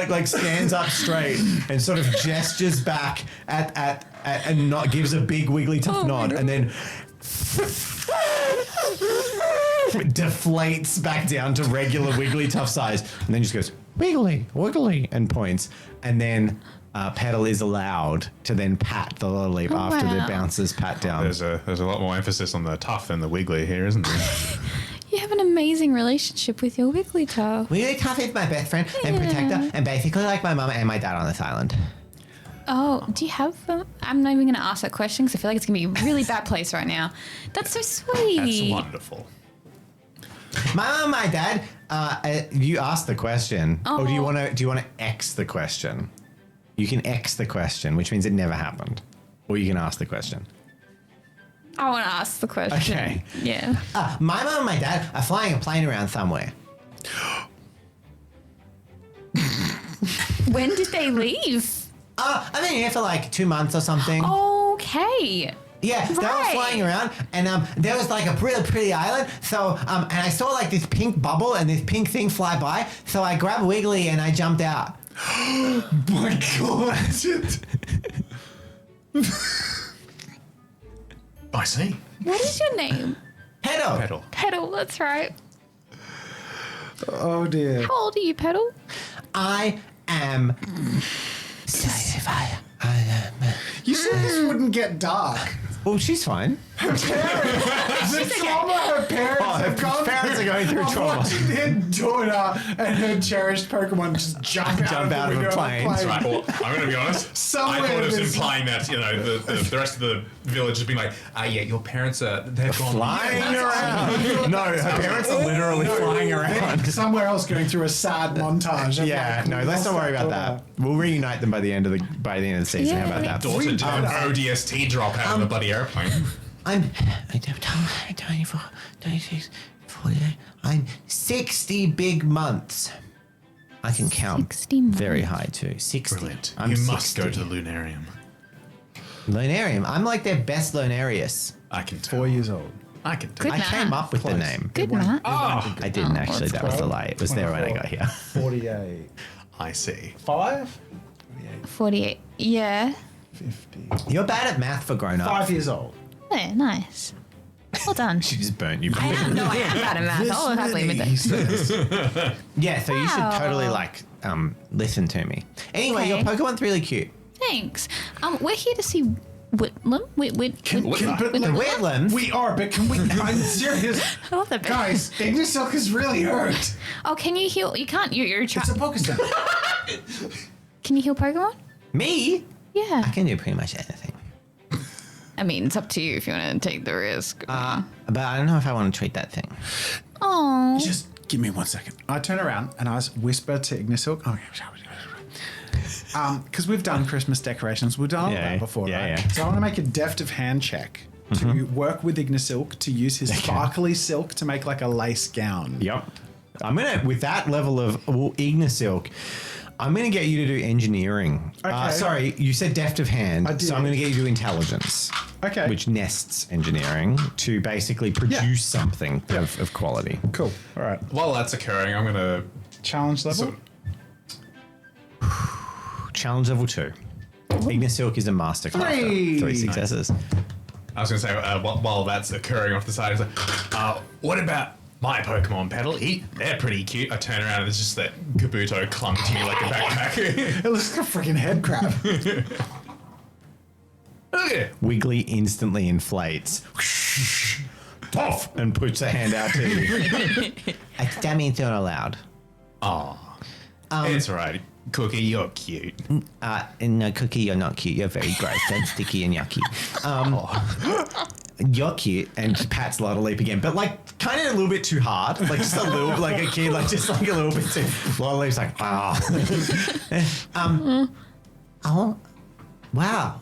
like stands up straight and sort of gestures back at and not gives a big Wigglytuff nod, and then deflates back down to regular Wigglytuff size, and then just goes wiggly, wiggly, and points, and then Petal is allowed to then pat the Lottleaf after the wow. bouncers pat down. There's a lot more emphasis on the tough than the wiggly here, isn't there? You have an amazing relationship with your Wigglytuff. Wigglytuff is my best friend and protector, and basically like my mum and my dad on this island. Oh, do you have them? I'm not even going to ask that question because I feel like it's going to be a really bad place right now. That's so sweet. That's wonderful. My mum and my dad. You asked the question, or do you Oh. want to X the question? You can X the question, which means it never happened, or you can ask the question. I want to ask the question. Okay. Yeah. My mum and my dad are flying a plane around somewhere. When did they leave? I've been here for like 2 months or something. Okay. Yeah, they were Right. flying around, and there was like a really pretty island. So, and I saw like this pink bubble and this pink thing fly by. So I grabbed Wiggly and I jumped out. my God. I see. What is your name? Petal. Petal. Petal, that's right. Oh dear. How old are you, Petal? I am. You said this wouldn't get dark. Well, she's fine. The trauma her parents Oh, her have gone parents through are going through of trauma. watching their daughter and her cherished Pokemon just jump out of a plane. Right, well, I'm going to be honest. Somewhere I thought it was there's- implying that, the rest of the village has been like, yeah, your parents are, they've gone Flying around. No, her parents are literally flying around. Somewhere else going through a sad montage. of, Yeah, like, no, let's not worry about that. We'll reunite them by the end of the season. How about that? Daughter did an ODST drop out of the bloody airplane. I'm 24, 26, 48. I'm 60 big months. I can count 60 months. very high too. 60. Brilliant. I'm You 60. must go to the Learnarium. Learnarium. I'm like their best Learnarius. I can tell. 4 years old. I can tell. Good I came math. up with the name. Good math. I didn't actually. That was the lie. It was there when I got here. 48. I see. 5? 48. Yeah. 50. You're bad at math for grown ups. 5 years old. Yeah, nice. Well done. She just burnt you. No, I am bad at math. I'll happily admit He that. says. Yeah, so you should Wow. totally like listen to me. Anyway, your Okay. Pokemon's really cute. Thanks. We're here to see Whittler. But The Whitlands. we are, but can we? I'm serious. I love that bit. Guys, Ignis Silk is really hurt. Oh, can you heal? You can't. You're It's a Pokestone. Can you heal Pokemon? Me? Yeah. I can do pretty much anything. I mean, it's up to you if you want to take the risk. But I don't know if I want to treat that thing. Oh. Just give me 1 second. I turn around and I whisper to Ignisilk. Because we've done Christmas decorations. We've done all Yeah, that before, yeah, right? yeah. So I want to make a deft of hand check to work with Ignisilk to use his sparkly silk to make like a lace gown. Yep. I'm gonna with that level of Ignisilk, I'm gonna get you to do engineering. Okay. Sorry, you said deft of hand, I did. so I'm gonna get you to do intelligence. Okay. Which nests engineering to basically produce something of quality. Cool. All right. While that's occurring, I'm gonna. Challenge level. Challenge level 2. Ignisilk is a master crafter. 3. 3 successes. I was gonna say while that's occurring off the side, it's like, what about my Pokemon Petal? They're pretty cute. I turn around and there's just that Kabuto clung to me like a backpack. It looks like a freaking head crab. Look at it. Wiggly instantly inflates. Puff! And puts a hand out to you. That means they're not allowed. It's alright. Cookie, you're cute. No, Cookie, you're not cute. You're very gross and sticky and yucky. You're cute, and she pats Lotta Leap again, but like kind of a little bit too hard, like just a little, like a kid, like just like a little bit too. Lotta Leap's like, oh, wow.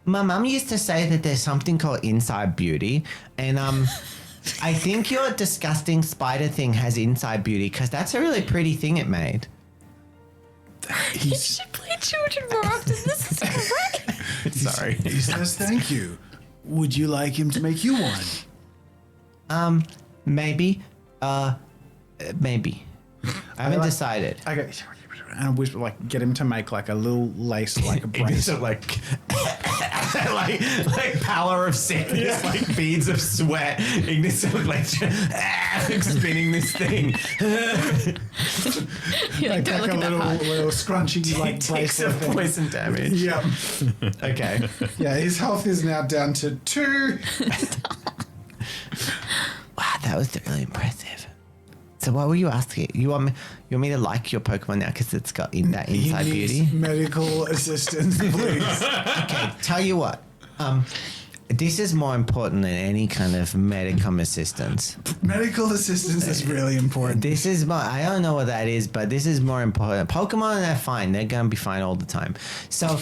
My mum used to say that there's something called inside beauty, and I think your disgusting spider thing has inside beauty because that's a really pretty thing it made. You should play children more often. This is great. Sorry. He says thank you. Would you like him to make you one? Maybe. Maybe. I haven't decided. Okay. And I whisper, like, get him to make like a little lace, like a brace. So like pallor of sickness, like beads of sweat. Ignis like spinning this thing. Like, don't look a at that hard. little scrunchy like Takes bracelet some thing. poison damage. Yep. Okay. Yeah, his health is now down to 2. Wow, that was really impressive. So what were you asking? You want me to like your Pokemon now because it's got that inside he beauty? needs medical assistance, please. Okay, tell you what. This is more important than any kind of medical assistance. Medical assistance is really important. This is more, I don't know what that is, but this is more important. Pokemon, they're fine. They're going to be fine all the time. So,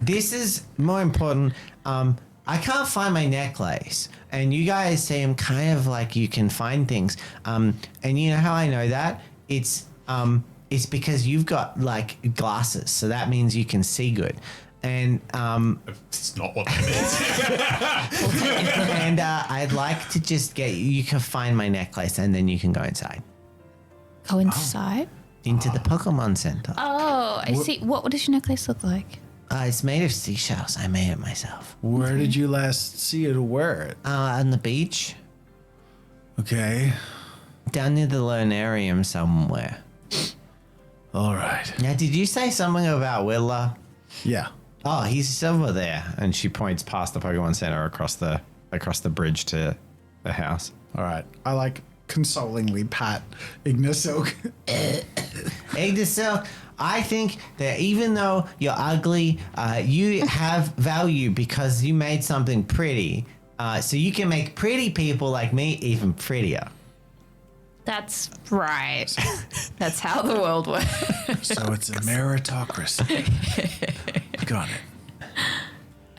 this is more important. I can't find my necklace. And you guys seem kind of like you can find things. And you know how I know that? It's because you've got like glasses. So that means you can see good. And It's not what that means. and I'd like to just you can find my necklace and then you can go inside. Go inside. Into the Pokemon Center. Oh, I see. What does your necklace look like? It's made of seashells. I made it myself. Where did you last see it or wear it? On the beach, Okay. down near the Learnarium somewhere. All right. Now, did you say something about Whittler? Yeah. Oh, he's over there. And she points past the Pokemon Center across the bridge to the house. All right. I like consolingly pat Ignisilk. Ignisilk, I think that even though you're ugly, you have value because you made something pretty. So you can make pretty people like me even prettier. That's right. That's how the world works. So it's a meritocracy. Got it.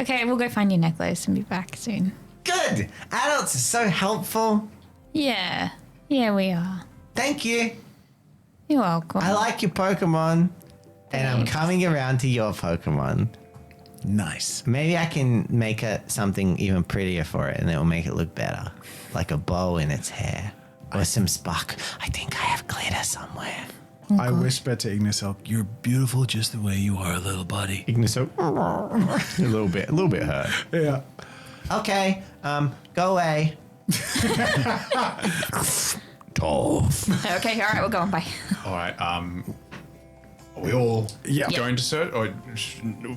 Okay, we'll go find your necklace and be back soon. Good. Adults are so helpful. Yeah. Yeah, we are. Thank you. You're welcome. I like your Pokemon. And I'm Thanks. coming around to your Pokemon. Nice. Maybe I can make something even prettier for it and it will make it look better. Like a bow in its hair. Or some spark. I think I have glitter somewhere. I whisper to Ignisilk, you're beautiful just the way you are, little buddy. Ignisilk. a little bit hurt. Yeah. Okay, go away. Tough. Okay, all right, we're going. Bye. All right. Are we all Yeah. going to search? Or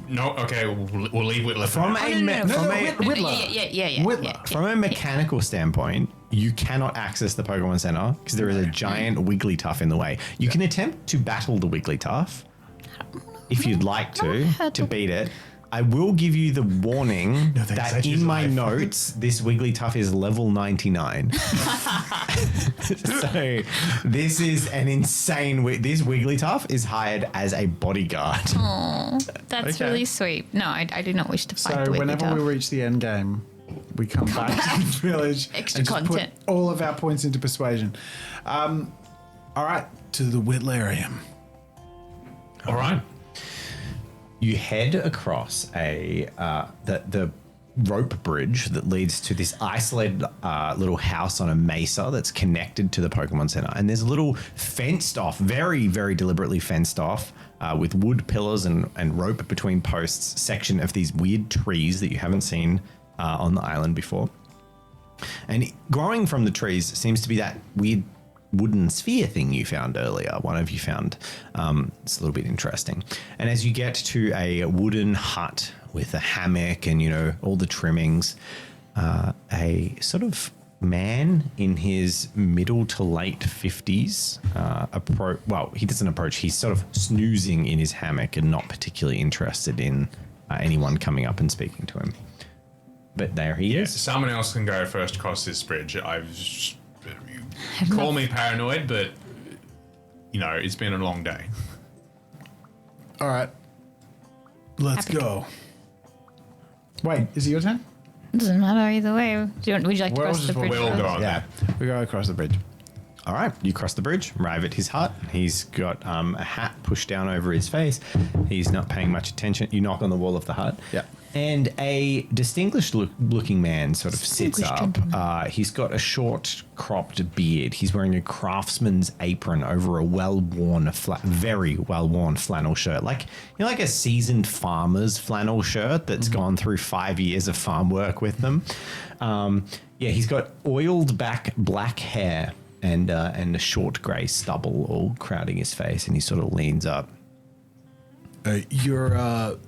no? Okay, we'll leave Whittler for From now. Whittler. Yeah. Whittler. From a mechanical standpoint, you cannot access the Pokemon Center because there is a giant Wigglytuff in the way. You can attempt to battle the Wigglytuff if you'd like to beat it. I will give you the warning thanks, I that choose in my life. notes, this Wigglytuff is level 99. So this is an insane. This Wigglytuff is hired as a bodyguard. Oh, that's Okay. really sweet. No, I do not wish to fight So the whenever we Wigglytuff. reach the end game, we come back to the village Extra and just content. put all of our points into persuasion. All right, to the Whittlerium. All right. You head across the rope bridge that leads to this isolated little house on a mesa that's connected to the Pokemon Center. And there's a little fenced off, very, very deliberately fenced off, with wood pillars and rope between posts section of these weird trees that you haven't seen on the island before. And growing from the trees seems to be that weird wooden sphere thing you found earlier. One of you found. It's a little bit interesting. And as you get to a wooden hut with a hammock and, all the trimmings, a sort of man in his middle to late 50s he doesn't approach. He's sort of snoozing in his hammock and not particularly interested in anyone coming up and speaking to him. But there he is. Someone else can go first across this bridge. Call me paranoid, but it's been a long day. All right, let's Happy. go. Wait, is it your turn? Doesn't matter either way. Would you like to Where cross else the is bridge? We'll first? go on Yeah, we go across the bridge. All right, you cross the bridge, arrive at his hut. He's got a hat pushed down over his face. He's not paying much attention. You knock on the wall of the hut. Yeah. And a distinguished looking man sort of sits Distinguished up. gentleman. He's got a short cropped beard. He's wearing a craftsman's apron over a very well-worn flannel shirt. Like a seasoned farmer's flannel shirt that's gone through 5 years of farm work with them. He's got oiled back black hair and a short grey stubble all crowding his face, and he sort of leans up. You're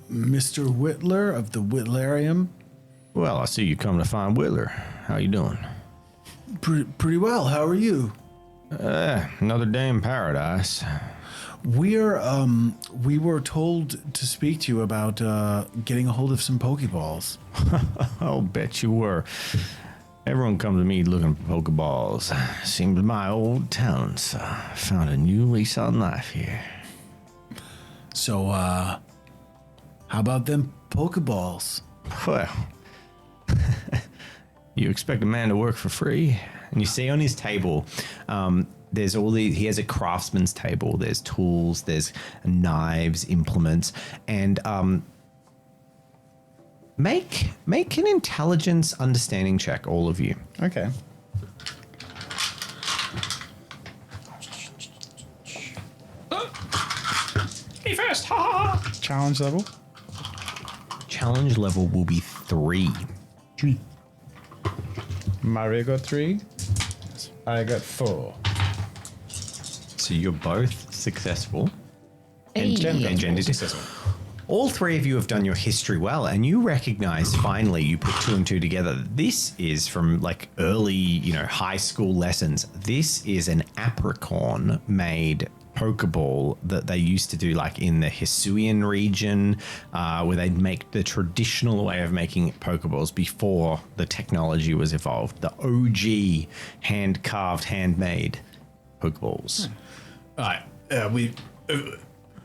Mr. Whittler of the Whittlerium. Well, I see you come to find Whittler. How you doing? Pretty well. How are you? Another day in paradise. We were told to speak to you about getting a hold of some Pokeballs. I'll bet you were. Everyone comes to me looking for Pokeballs. Seems my old talents found a new lease on life here. So, how about them Pokeballs? Well, you expect a man to work for free? And you see on his table, there's he has a craftsman's table. There's tools, there's knives, implements, and make an intelligence understanding check, all of you. Okay. Me first. Ha ha ha. Challenge level? Challenge level will be 3. Mario got 3. I got 4. So you're both successful. Hey. And Jen is successful. All 3 of you have done your history well, and you recognize finally, you put 2 and 2 together. This is from like early, high school lessons. This is an apricorn made Pokeball that they used to do like in the Hisuian region, where they'd make the traditional way of making Pokeballs before the technology was evolved. The OG hand-carved, handmade Pokeballs. All right. We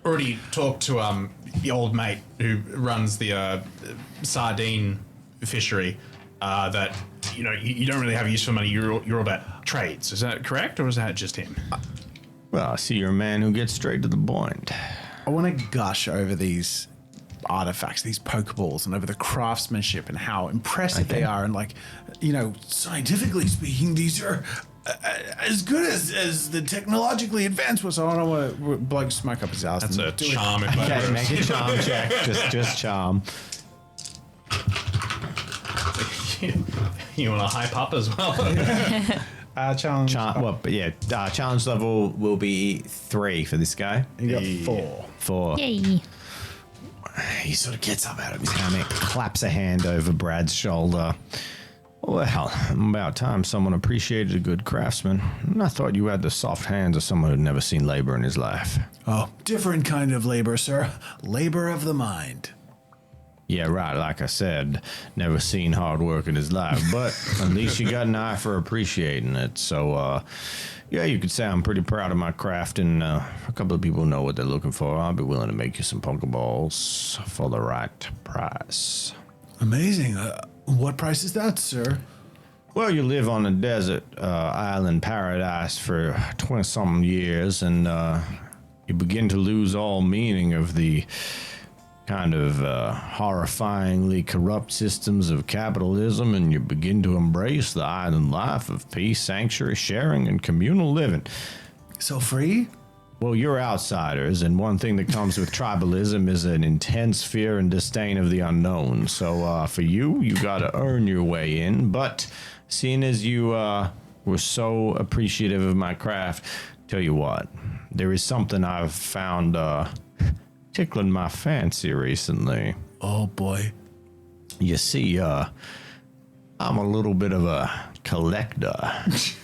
already talked to the old mate who runs the sardine fishery. That you don't really have use for money. You're all about trades. Is that correct, or is that just him? Well, I see you're a man who gets straight to the point. I want to gush over these artifacts, these Pokeballs, and over the craftsmanship and how impressive they are. And scientifically speaking, these are as good as the technologically advanced ones. So I don't want to bloke smoke up his ass. That's and a do it. charm. If I Okay, were- make a charm check. Just charm. You want to hype up as well? Challenge. Challenge level will be 3 for this guy. You got 4. 4. Yay. He sort of gets up out of his hammock, claps a hand over Brad's shoulder. Well, about time someone appreciated a good craftsman. I thought you had the soft hands of someone who'd never seen labor in his life. Oh, different kind of labor, sir. Labor of the mind. Yeah, right. Like I said, never seen hard work in his life, but at least you got an eye for appreciating it. So, yeah, you could say I'm pretty proud of my craft, and a couple of people know what they're looking for. I'll be willing to make you some Pokeballs for the right price. Amazing. What price is that, sir? Well, you live on a desert island paradise for 20-something years, and you begin to lose all meaning of the kind of horrifyingly corrupt systems of capitalism, and you begin to embrace the island life of peace, sanctuary, sharing, and communal living. So free? Well, you're outsiders, and one thing that comes with tribalism is an intense fear and disdain of the unknown. So for you, you got to earn your way in, but seeing as you were so appreciative of my craft, tell you what, there is something I've found tickling my fancy recently. Oh, boy. You see, I'm a little bit of a collector.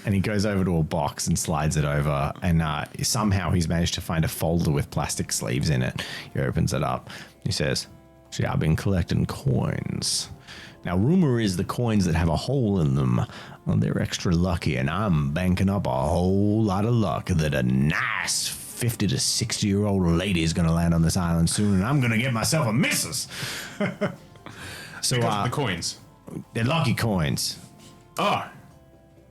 And he goes over to a box and slides it over, and somehow he's managed to find a folder with plastic sleeves in it. He opens it up. He says, see, I've been collecting coins. Now, rumor is the coins that have a hole in them, well, they're extra lucky, and I'm banking up a whole lot of luck that a nice 50 to 60-year-old lady is going to land on this island soon, and I'm going to get myself a missus. So Because of the coins. they're lucky coins. Oh,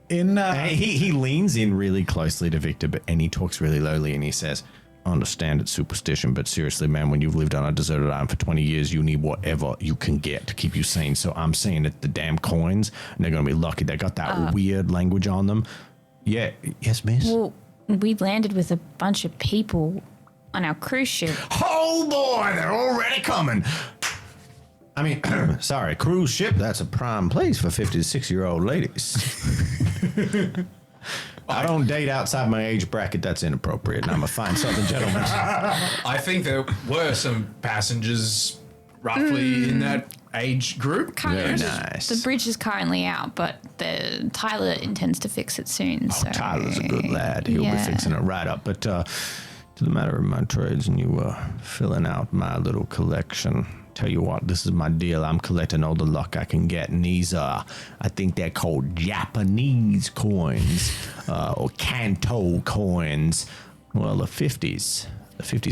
He leans in really closely to Victor, and he talks really lowly, and he says, I understand it's superstition, but seriously, man, when you've lived on a deserted island for 20 years, you need whatever you can get to keep you sane. So I'm saying that the damn coins, and they're going to be lucky. They got that weird language on them. Yeah. Yes, miss? Well, we landed with a bunch of people on our cruise ship. Oh, boy, they're already coming. I mean, sorry, cruise ship, that's a prime place for 50 to 60-year-old ladies. I don't date outside my age bracket. That's inappropriate, and I'm a fine Southern gentleman. I think there were some passengers roughly in that age group. Very nice. The bridge is currently out, but Tyler intends to fix it soon. So Tyler's a good lad. He'll be fixing it right up. But to the matter of my trades and you filling out my little collection, tell you what, this is my deal. I'm collecting all the luck I can get, and these I think they're called Japanese coins or Kanto coins. Well, the 50s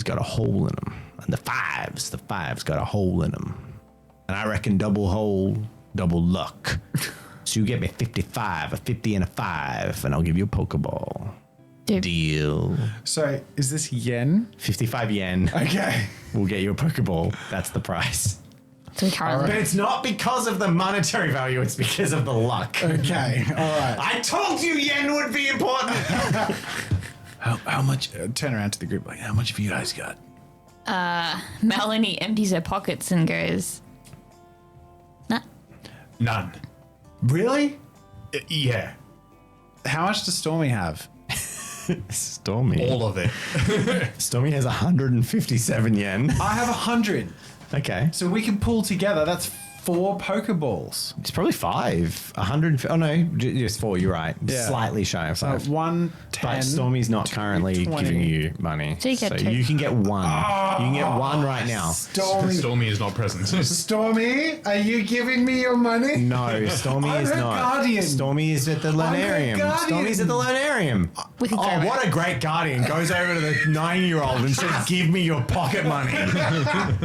got a hole in them, and the fives got a hole in them, and I reckon double hole, double luck. So you get me 55, a 50 and a 5, and I'll give you a Pokeball. Deal. So, is this yen? 55 yen. Okay. We'll get you a Pokeball. That's the price. So we currently. But it's not because of the monetary value, it's because of the luck. Okay, all right. I told you yen would be important. How much? Turn around to the group, like, how much have you guys got? Melanie empties her pockets and goes, nah. None. Really? Yeah. How much does Stormy have? Stormy. All of it. Stormy has 157 yen. I have 100. Okay. So we can pull together. That's 4 Pokeballs. It's probably 5. 100. Oh, no. Just 4. You're right. Yeah. Slightly shy of 5. 1, 10. But Stormy's not currently 20. giving you money. So you get 2. you can get 1. You can get 1 right now. Stormy is not present. Stormy, are you giving me your money? No, Stormy I'm is her not. guardian. Stormy is at the Learnarium. guardian. Stormy's at the Learnarium. We can Oh, grab it. what a great guardian. Goes over to the 9-year-old and says, give me your pocket money.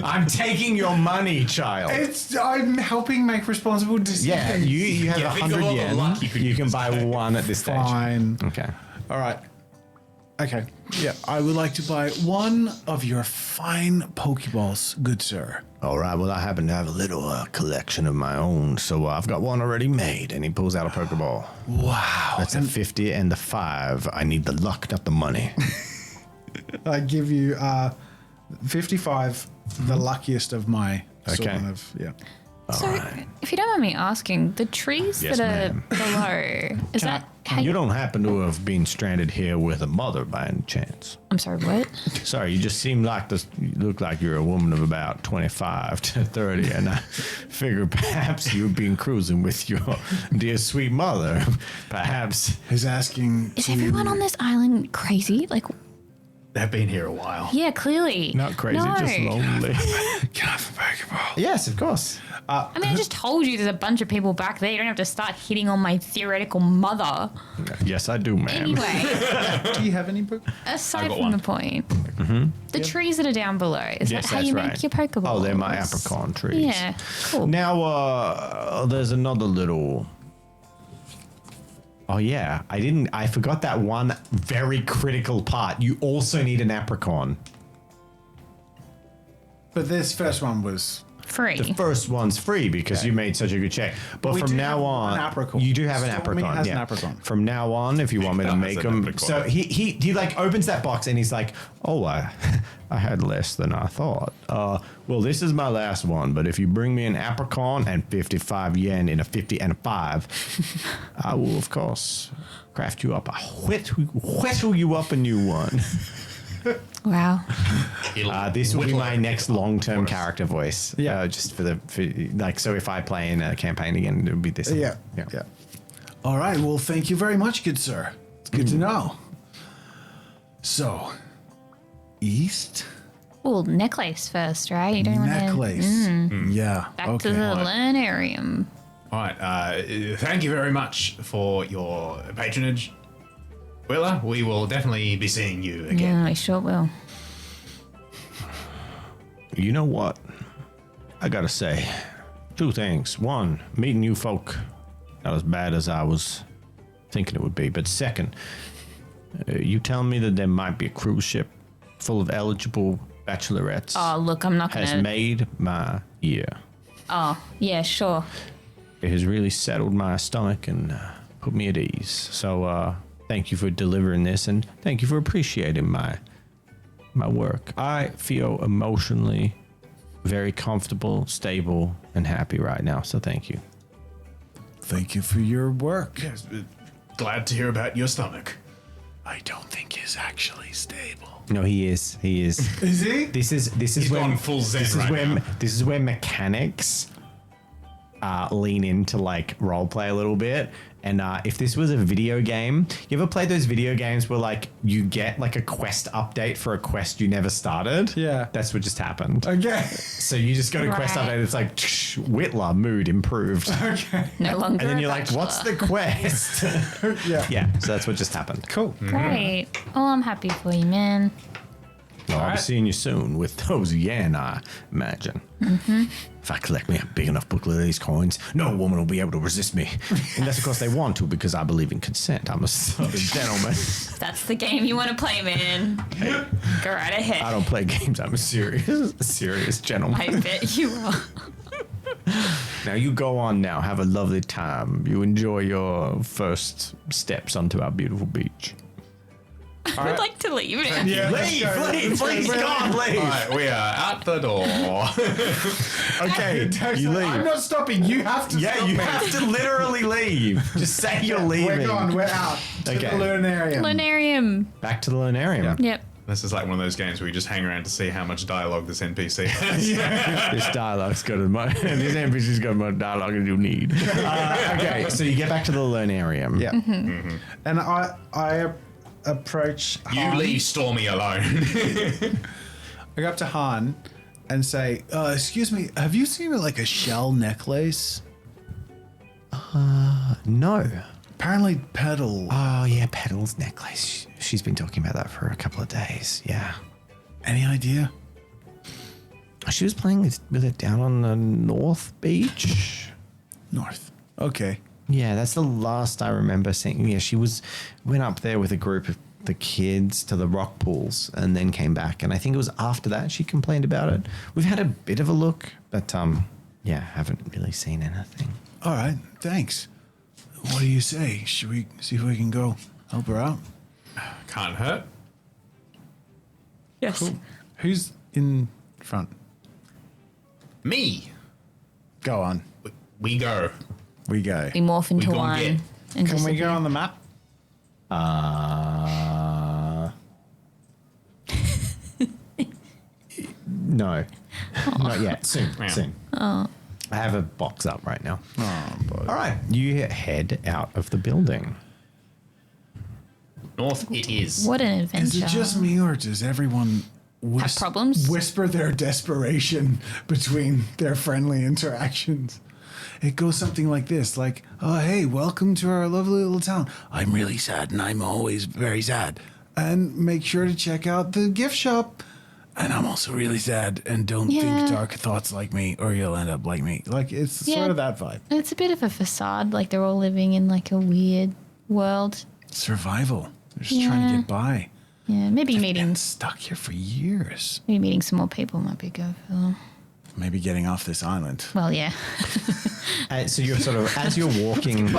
I'm taking your money, child. I'm helping make responsible decisions. Yeah, you have Yeah, think of 100 all the yen. luck you could You can use. buy 1 at this stage. Fine. Okay. All right. Okay. Yeah, I would like to buy 1 of your fine Pokeballs, good sir. All right, well, I happen to have a little collection of my own, so I've got 1 already made, and he pulls out a Pokeball. Wow. That's a 50 and the 5. I need the luck, not the money. I give you 55, the luckiest of my Okay. sort of, yeah. So, if you don't mind me asking, the trees Yes, that are ma'am. below, is that how You don't happen to have been stranded here with a mother by any chance? I'm sorry, what? Sorry, you just seem like this. You look like you're a woman of about 25 to 30, and I figure perhaps you've been cruising with your dear sweet mother. Perhaps. He's asking. Is everyone on this island crazy? Like, They've been here a while. Yeah, clearly. Not crazy, No. just lonely. Can I have a Pokeball? Yes, of course. I mean, I just told you there's a bunch of people back there. You don't have to start hitting on my theoretical mother. Yes, I do, ma'am. Anyway, Do you have any book? aside got from one. the point, the trees that are down below, is Yes, that how that's you right. make your Pokeballs? Oh, they're my apricot trees. Yeah, cool. Now, there's another little. Oh yeah, I forgot that one very critical part. You also need an apricot. But this first one was. Free. The first one's free because you made such a good check. But We from do now have on, an apricot. you do have an Stormy apricot. has yeah. an apricot. From now on, if you want me to Has make an them, apricot. so he like opens that box and he's like, "Oh, I had less than I thought. Well, this is my last one. But if you bring me an apricot and 55 yen in a 50 and a 5, I will of course craft you up. Whittle you up a new one. Wow. This will be Whittler. my next long-term character voice. Yeah. Just for like, so if I play in a campaign again, it would be this. Yeah. Yeah. Yeah. All right. Well, thank you very much, good sir. It's good to know. So, east Well, necklace first, right? You don't want necklace. Yeah. Back okay. to the Learnarium. All right. Thank you very much for your patronage. Whittler, we will definitely be seeing you again. Yeah, I sure will. You know what? I gotta say, two things. One, meeting you folk, not as bad as I was thinking it would be. But second, you tell me that there might be a cruise ship full of eligible bachelorettes. Oh, look, I'm not has gonna. made my year. Oh, yeah, sure. It has really settled my stomach and put me at ease. So thank you for delivering this, and thank you for appreciating my work. I feel emotionally very comfortable, stable, and happy right now. So thank you. Thank you for your work. Yes, glad to hear about your stomach. I don't think he's actually stable. No, he is. He is. Is he? This is He's when gone full zen this is right when now. this is where mechanics lean into like role play a little bit. And if this was a video game, you ever played those video games where like you get like a quest update for a quest you never started? Yeah. That's what just happened. Okay. So you just got a quest Right. update. It's like Whittler mood improved. No longer. And then a you're like, what's the quest? Yeah. Yeah. So that's what just happened. Cool. Great. Oh, I'm happy for you, man. Well, I'll be right. seeing you soon with those yen, I imagine. Mm-hmm. If I collect me a big enough booklet of these coins, no woman will be able to resist me. Unless, of course, they want to, because I believe in consent. I'm a southern gentleman. That's the game you want to play, man. Go right ahead. I don't play games. I'm a serious gentleman. I bet you are. Now, you go on now. Have a lovely time. You enjoy your first steps onto our beautiful beach. I would like to leave it. Yeah, Leave, please, God, leave. All right, we are out the door. Okay, you leave. I'm not stopping. You have to Yeah, stop you me. have to literally leave. Just say you're leaving. We're gone. We're out. To Okay. the Learnarium. Learnarium. Back to the Learnarium. Yep. This is like one of those games where you just hang around to see how much dialogue this NPC has. This dialogue's got as much. This NPC's got as much dialogue as you need. Okay, so you get back to the Learnarium. Yeah. And I approach You Han. leave Stormy alone. I go up to Han and say, excuse me, have you seen like a shell necklace? No. Apparently Petal. Oh yeah, Petal's necklace. She's been talking about that for a couple of days. Yeah. Any idea? She was playing with it down on the North Beach. North. Okay. Yeah, that's the last I remember seeing. Yeah, she went up there with a group of the kids to the rock pools and then came back. And I think it was after that she complained about it. We've had a bit of a look, but yeah, haven't really seen anything. All right. Thanks. What do you say? Should we see if we can go help her out? Can't hurt. Yes. Who's in front? Me. Go on. We go. We go. We morph into gon' one. get- and Can we disappear. go on the map? No, not yet. Soon, Yeah. soon. I have a box up right now. All right, you head out of the building. North it is. What an adventure. Is it just me, or does everyone Have problems? whisper their desperation between their friendly interactions? It goes something like this, like, oh, hey, welcome to our lovely little town. I'm really sad, and I'm always very sad. And make sure to check out the gift shop. And I'm also really sad, and don't think dark thoughts like me, or you'll end up like me. Like, it's sort of that vibe. It's a bit of a facade, like they're all living in like a weird world. Survival. They're just trying to get by. Yeah, maybe Been meeting stuck here for years. some more people might be good for them. Maybe getting off this island. Well, yeah. So you're sort of, as you're walking, Oh,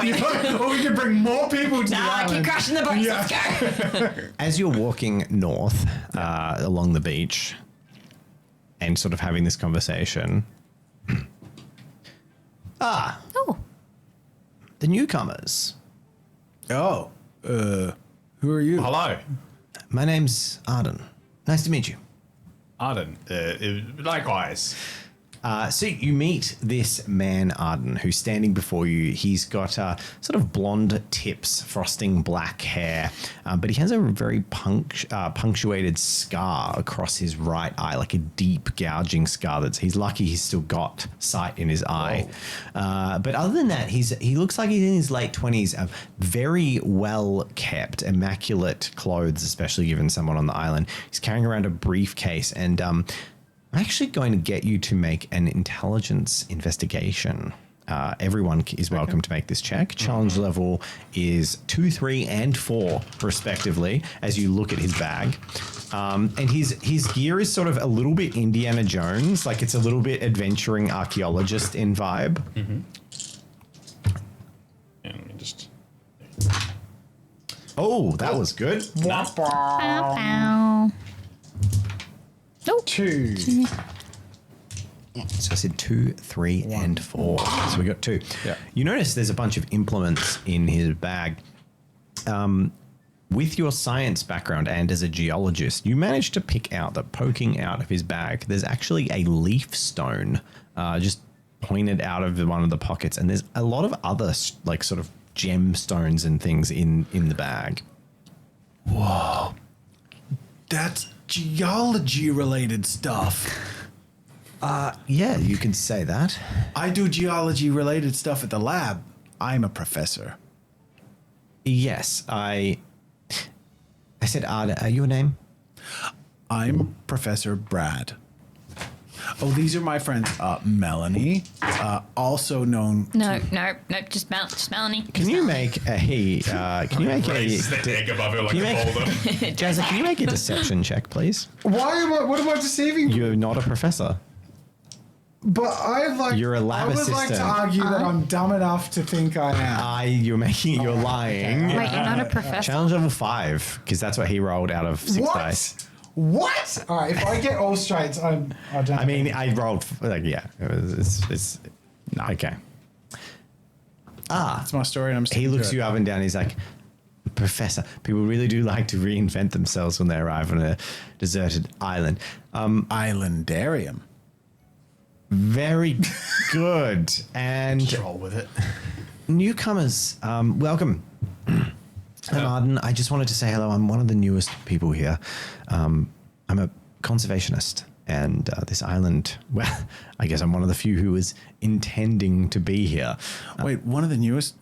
we can bring more people to the I keep island. crashing the boats. Let's go. as you're walking north along the beach and sort of having this conversation, Oh, the newcomers. Oh, who are you? Hello, My name's Arden. Nice to meet you. Arden. Likewise. So you meet this man, Arden, who's standing before you. He's got sort of blonde tips, frosting black hair, but he has a very punctuated scar across his right eye, like a deep gouging scar. He's lucky he's still got sight in his eye. But other than that, he looks like he's in his late 20s, very well kept, immaculate clothes, especially given someone on the island. He's carrying around a briefcase, and I'm actually going to get you to make an intelligence investigation. Everyone is welcome to make this check. Challenge level is 2, 3, and 4, respectively, as you look at his bag. And his gear is sort of a little bit Indiana Jones, like it's a little bit adventuring archaeologist in vibe. And let me just. Oh, that was good. bow, bow. Nope. 2. So I said 2, 3, and 4. So we got 2. Yeah. You notice there's a bunch of implements in his bag. With your science background and as a geologist, you managed to pick out that poking out of his bag, there's actually a leaf stone just pointed out of one of the pockets. And there's a lot of other like sort of gemstones and things in the bag. Whoa. That's geology related stuff. Yeah, you can say that. I do geology related stuff at the lab. I'm a professor. Yes, I said, Arden, your name? I'm Professor Brad. Oh, these are my friends. Melanie, also known. No, just Melanie. Can you make a Raise the egg above her like you a make- boulder. Jazza, can you make a deception check, please? What am I deceiving? You're not a professor. But You're a lab I would like to assistant. argue that I'm dumb enough to think I am. You're lying. Wait, you're not a professor. Challenge level 5, because that's what he rolled out of 6 What? dice. What? All right, if I get all straights, I don't. I mean, I rolled, it's okay. That's my story, and I'm. He looks you up and down. He's like, Professor, people really do like to reinvent themselves when they arrive on a deserted island. Islandarium. Very good. And Roll with it. newcomers, welcome. I'm Arden. I just wanted to say hello. I'm one of the newest people here. I'm a conservationist, and this island, well, I guess I'm one of the few who was intending to be here. Wait, one of the newest.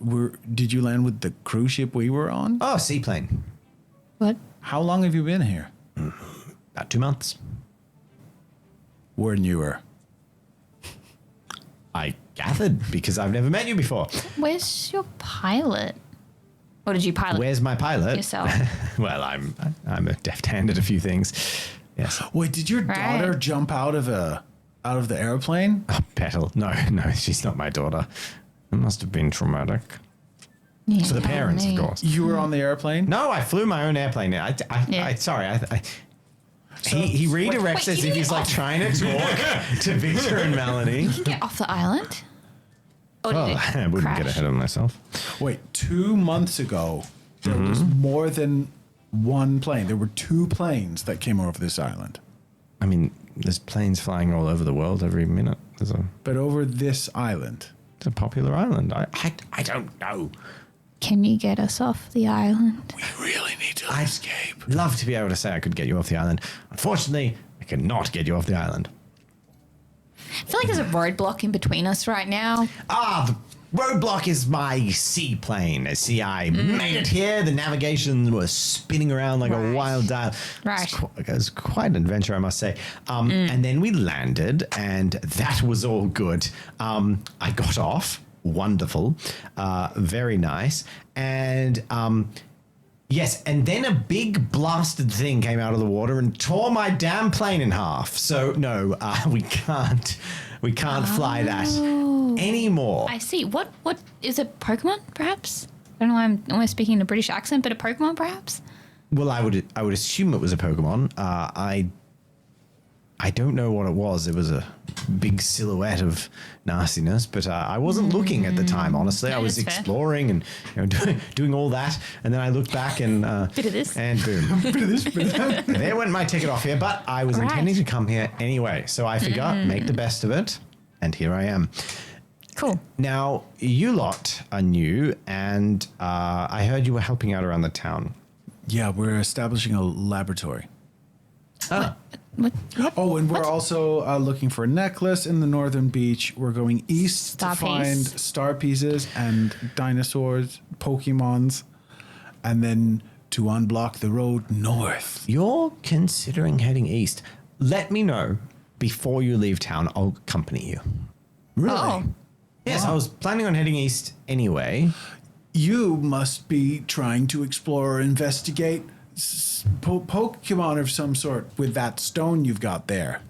Did you land with the cruise ship we were on? Oh, seaplane. What? How long have you been here? About 2 months. We're newer. I gathered because I've never met you before. Where's your pilot? Or did you pilot Where's my pilot? yourself? Well, I'm a deft hand at a few things. Yes. Wait, did your Right. daughter jump out of the airplane? Oh, Petal. No, she's not my daughter. It must have been traumatic. Yeah, For the tell parents, me. of course. You were on the airplane? No, I flew my own airplane. He redirects as if he's like trying to talk to Victor and Melanie. Get off the island? Or Oh, did it I wouldn't get crash? ahead of myself. Wait, 2 months ago, there was more than one plane. There were 2 planes that came over this island. I mean, there's planes flying all over the world every minute. It's But over this island. a popular island. I don't know. Can you get us off the island? We really need to I'd escape. love to be able to say I could get you off the island. Unfortunately, I cannot get you off the island. I feel like there's a roadblock in between us right now. The roadblock is my seaplane. See, I made it here. The navigation was spinning around like a wild dial. Right. It was quite an adventure, I must say. And then we landed, and that was all good. I got off. Wonderful. Very nice. And yes, and then a big blasted thing came out of the water and tore my damn plane in half. So no, we can't fly that anymore. I see. What is it? Pokemon, perhaps? I don't know. I'm almost speaking in a British accent, but a Pokemon, perhaps. Well, I would assume it was a Pokemon. I don't know what it was. It was a big silhouette of nastiness, but I wasn't looking at the time. Honestly, Yeah, I was that's fair. exploring and doing all that, and then I looked back and Bit of this. and boom, Bit of this, bit of that. there went my ticket off here. But I was Right. intending to come here anyway, so I figured make the best of it, and here I am. Cool. Now you lot are new, and I heard you were helping out around the town. Yeah, we're establishing a laboratory. Ah. What? Oh, and we're also looking for a necklace in the northern beach. We're going east Star to find piece. star pieces and dinosaurs, Pokemons, and then to unblock the road north. You're considering heading east. Let me know before you leave town. I'll accompany you. Really? Oh. Yes, I was planning on heading east anyway. You must be trying to explore or investigate Pokemon of some sort with that stone you've got there.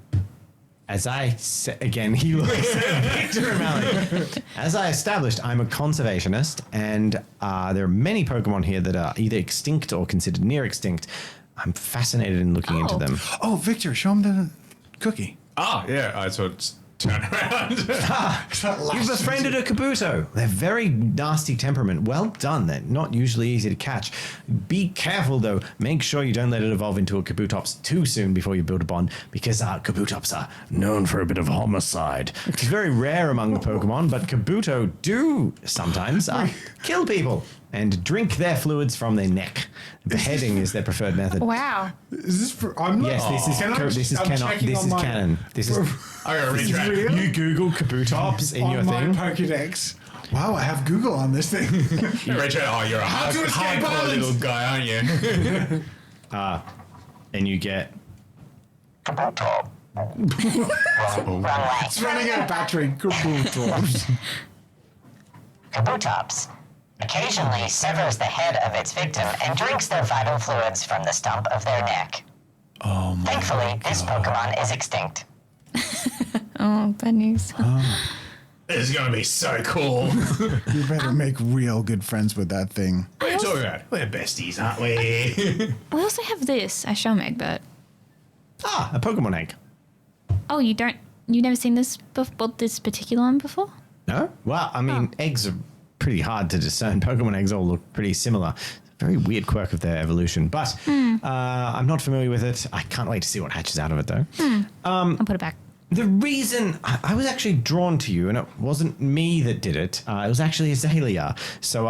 As I said, again, he looks at Victor O'Malley. As I established, I'm a conservationist, and there are many Pokemon here that are either extinct or considered near extinct. I'm fascinated in looking into Oh. them. Oh, Victor, show him the cookie. Ah, yeah, I sort of turn around. You've befriended a Kabuto. They're very nasty temperament. Well done. They're not usually easy to catch. Be careful, though. Make sure you don't let it evolve into a Kabutops too soon before you build a bond, because Kabutops are known for a bit of homicide. It's very rare among the Pokemon, but Kabuto do sometimes kill people and drink their fluids from their neck. Beheading is their preferred method. Wow. Is this for? I'm not. Yes, this is Can I- this is I'm canon. checking This on is my- canon. This is. I gotta This is retract. real? You Google Kabutops in on your my thing. Pokedex. Wow, I have Google on this thing. Retract. Oh, you're a How to escape hardcore islands. little guy, aren't you? And you get Tabletop. Wrong way. It's running out of battery. Kabutops. Kabutops occasionally severs the head of its victim and drinks their vital fluids from the stump of their neck. Oh my. Thankfully, this Pokemon is extinct. Oh, bad news. This is gonna be so cool. You better make real good friends with that thing. What are you talking about? We're besties, aren't we? We also have this, a shell Egbert. a Pokemon egg. Oh, you've never seen this this particular one before? No? Well, I mean, eggs are pretty hard to discern. Pokemon eggs all look pretty similar. Very weird quirk of their evolution, but I'm not familiar with it. I can't wait to see what hatches out of it, though. I'll put it back. The reason I was actually drawn to you, and it wasn't me that did it. It was actually Azalea. So,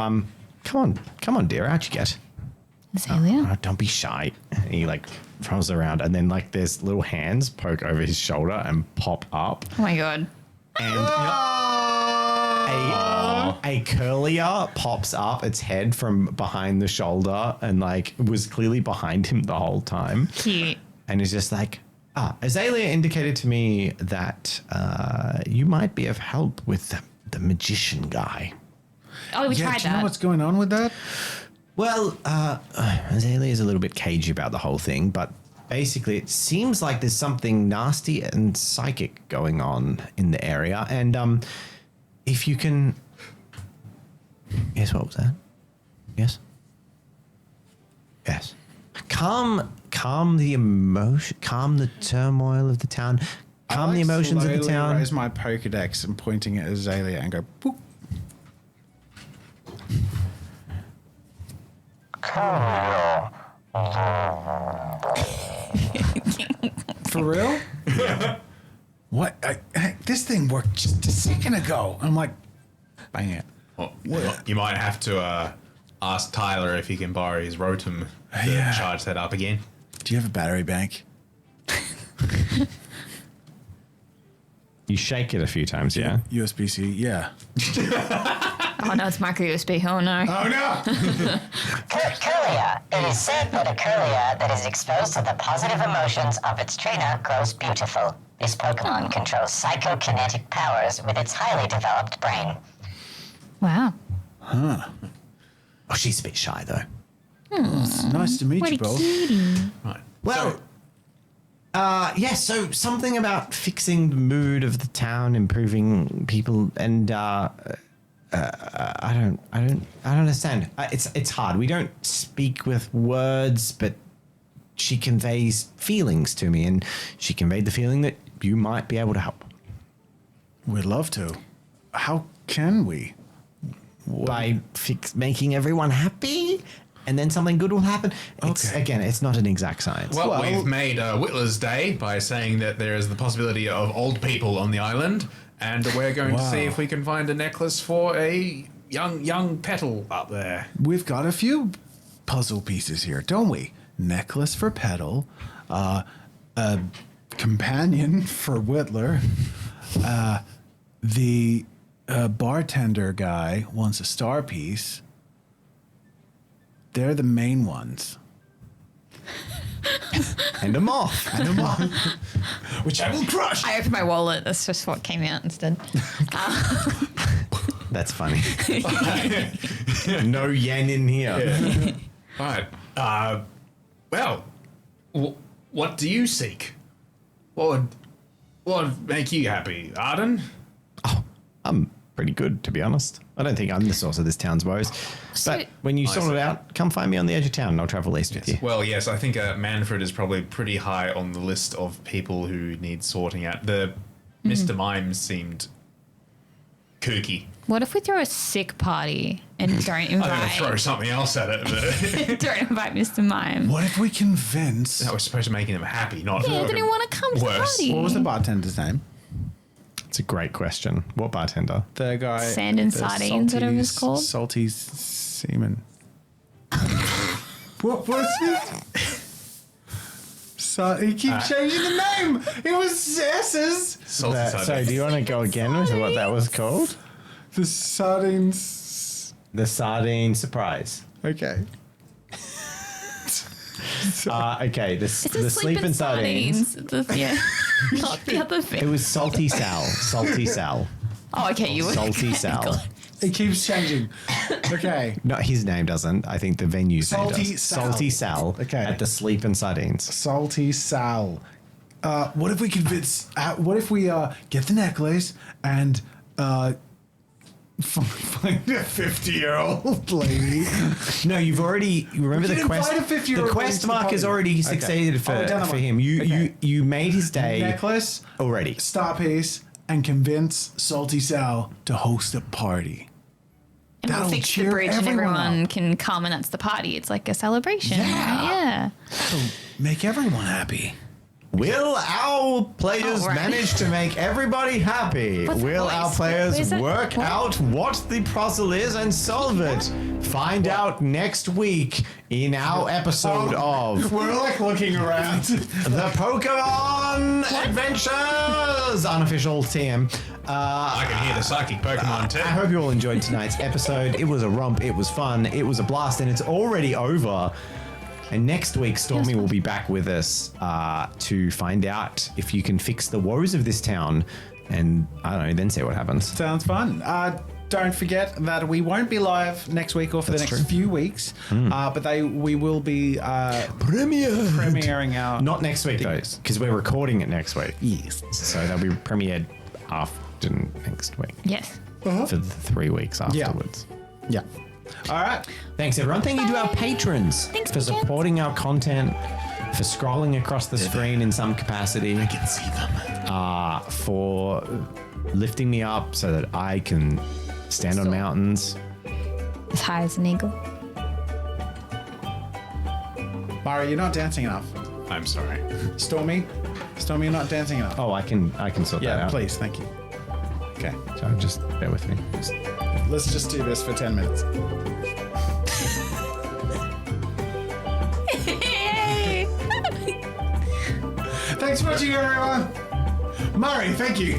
come on, dear, out you get. Azalea? Oh, don't be shy. And he throws around, and then there's little hands poke over his shoulder and pop up, Oh my god. and a curlier pops up its head from behind the shoulder, and was clearly behind him the whole time. Cute. And is just Azalea indicated to me that you might be of help with the magician guy. Oh, we Yeah, tried do you know that. what's going on with that? Well, Azalea is a little bit cagey about the whole thing, but basically it seems like there's something nasty and psychic going on in the area. And if you can... Yes, what was that? Yes? Yes. Calm the emotion, calm the turmoil of the town, calm the emotions of the slowly town. Raise my Pokedex and pointing at Azalea and go, boop. For real? What? This thing worked just a second ago. I'm like, bang it. Well, you might have to ask Tyler if he can borrow his Rotom to charge that up again. Do you have a battery bank? You shake it a few times, yeah? USB-C, yeah. Oh no, it's micro USB. Oh no. Oh no! Curlia. It is said that a Curlia that is exposed to the positive emotions of its trainer grows beautiful. This Pokemon controls psychokinetic powers with its highly developed brain. Wow. Oh, she's a bit shy, though. It's nice to meet you both. Right. Well, so something about fixing the mood of the town, improving people, and I don't understand. It's hard. We don't speak with words, but she conveys feelings to me, and she conveyed the feeling that you might be able to help We'd love to. How can we? by making everyone happy, and then something good will happen. It's not an exact science. Well, we've made Whittler's day by saying that there is the possibility of old people on the island, and we're going to see if we can find a necklace for a young petal up there. We've got a few puzzle pieces here, don't we? Necklace for Petal, a companion for Whittler, the bartender guy wants a star piece. They're the main ones. And a moth. Which I will crush. I opened my wallet. That's just what came out instead. That's funny. No yen in here. All right. Well, what do you seek? What would make you happy, Arden? I'm pretty good, to be honest. I don't think I'm the source of this town's woes. But when you sort it out, come find me on the edge of town and I'll travel east with you. Well, yes, I think Manfred is probably pretty high on the list of people who need sorting out. The Mr. Mime seemed kooky. What if we throw a sick party and don't I'm going to invite throw something else at it. But don't invite Mr. Mime? What if we convince... that was supposed to make him happy, not Yeah, they didn't want to come to the worse. party. What was the bartender's name? It's a great question. What bartender? The guy... Sand and the Sardines, whatever it's called. Salty semen. What was it? He keeps changing the name. It was S's. Salty sardines. So do you want to go again with what that was called? The sardines. The sardine surprise. Okay. Okay, the It's a sleep and sardines. Yeah. Not the other It thing. was Salty Sal. Salty Sal. Oh, okay. You were Salty Sal. It keeps changing. Okay. No, his name doesn't. I think the venue's name Salty does. Sal. Salty Sal. Okay. At the Sleep and Sardines. Salty Sal. What if we convince... what if we get the necklace and... find a 50-year-old lady. No, you've already. You remember We the can quest. invite a 50-year-old The quest lady to the mark is party. already Okay. succeeded Oh, we've done that for one. him. Okay. You made his day Necklace, already. star piece, and convince Salty Sal to host a party. And we'll That'll fix the cheer bridge and everyone everyone up. can come and that's the party. It's like a celebration. Yeah. Right? Yeah. That'll make everyone happy. Will our players Oh, right. manage to make everybody happy? What's the Will voice? our players Where's it? work What? out what the puzzle is and solve it? Find out next week in our episode of We're like looking around. the Pokemon Adventures Unofficial TM. I can hear the psychic Pokemon too. I hope you all enjoyed tonight's episode. It was a romp, it was fun, it was a blast, and it's already over. And next week, Stormy will be back with us to find out if you can fix the woes of this town. And I don't know, then see what happens. Sounds fun. Don't forget that we won't be live next week or for the next few weeks, but we will be premiering our... Not next week, though, because we're recording it next week. Yes. So they'll be premiered after next week Yes. for the 3 weeks afterwards. Yeah. All right. Thanks, everyone. Thank you to our patrons Thanks, for patrons. supporting our content, for scrolling across the screen in some capacity. I can see them. For lifting me up so that I can stand on mountains. As high as an eagle. Mara, you're not dancing enough. I'm sorry. Stormy, you're not dancing enough. Oh, I can sort that Yeah, out. please. Thank you. Okay. So just bear with me. Let's just do this for 10 minutes. Thanks for watching, everyone. Murray, thank you.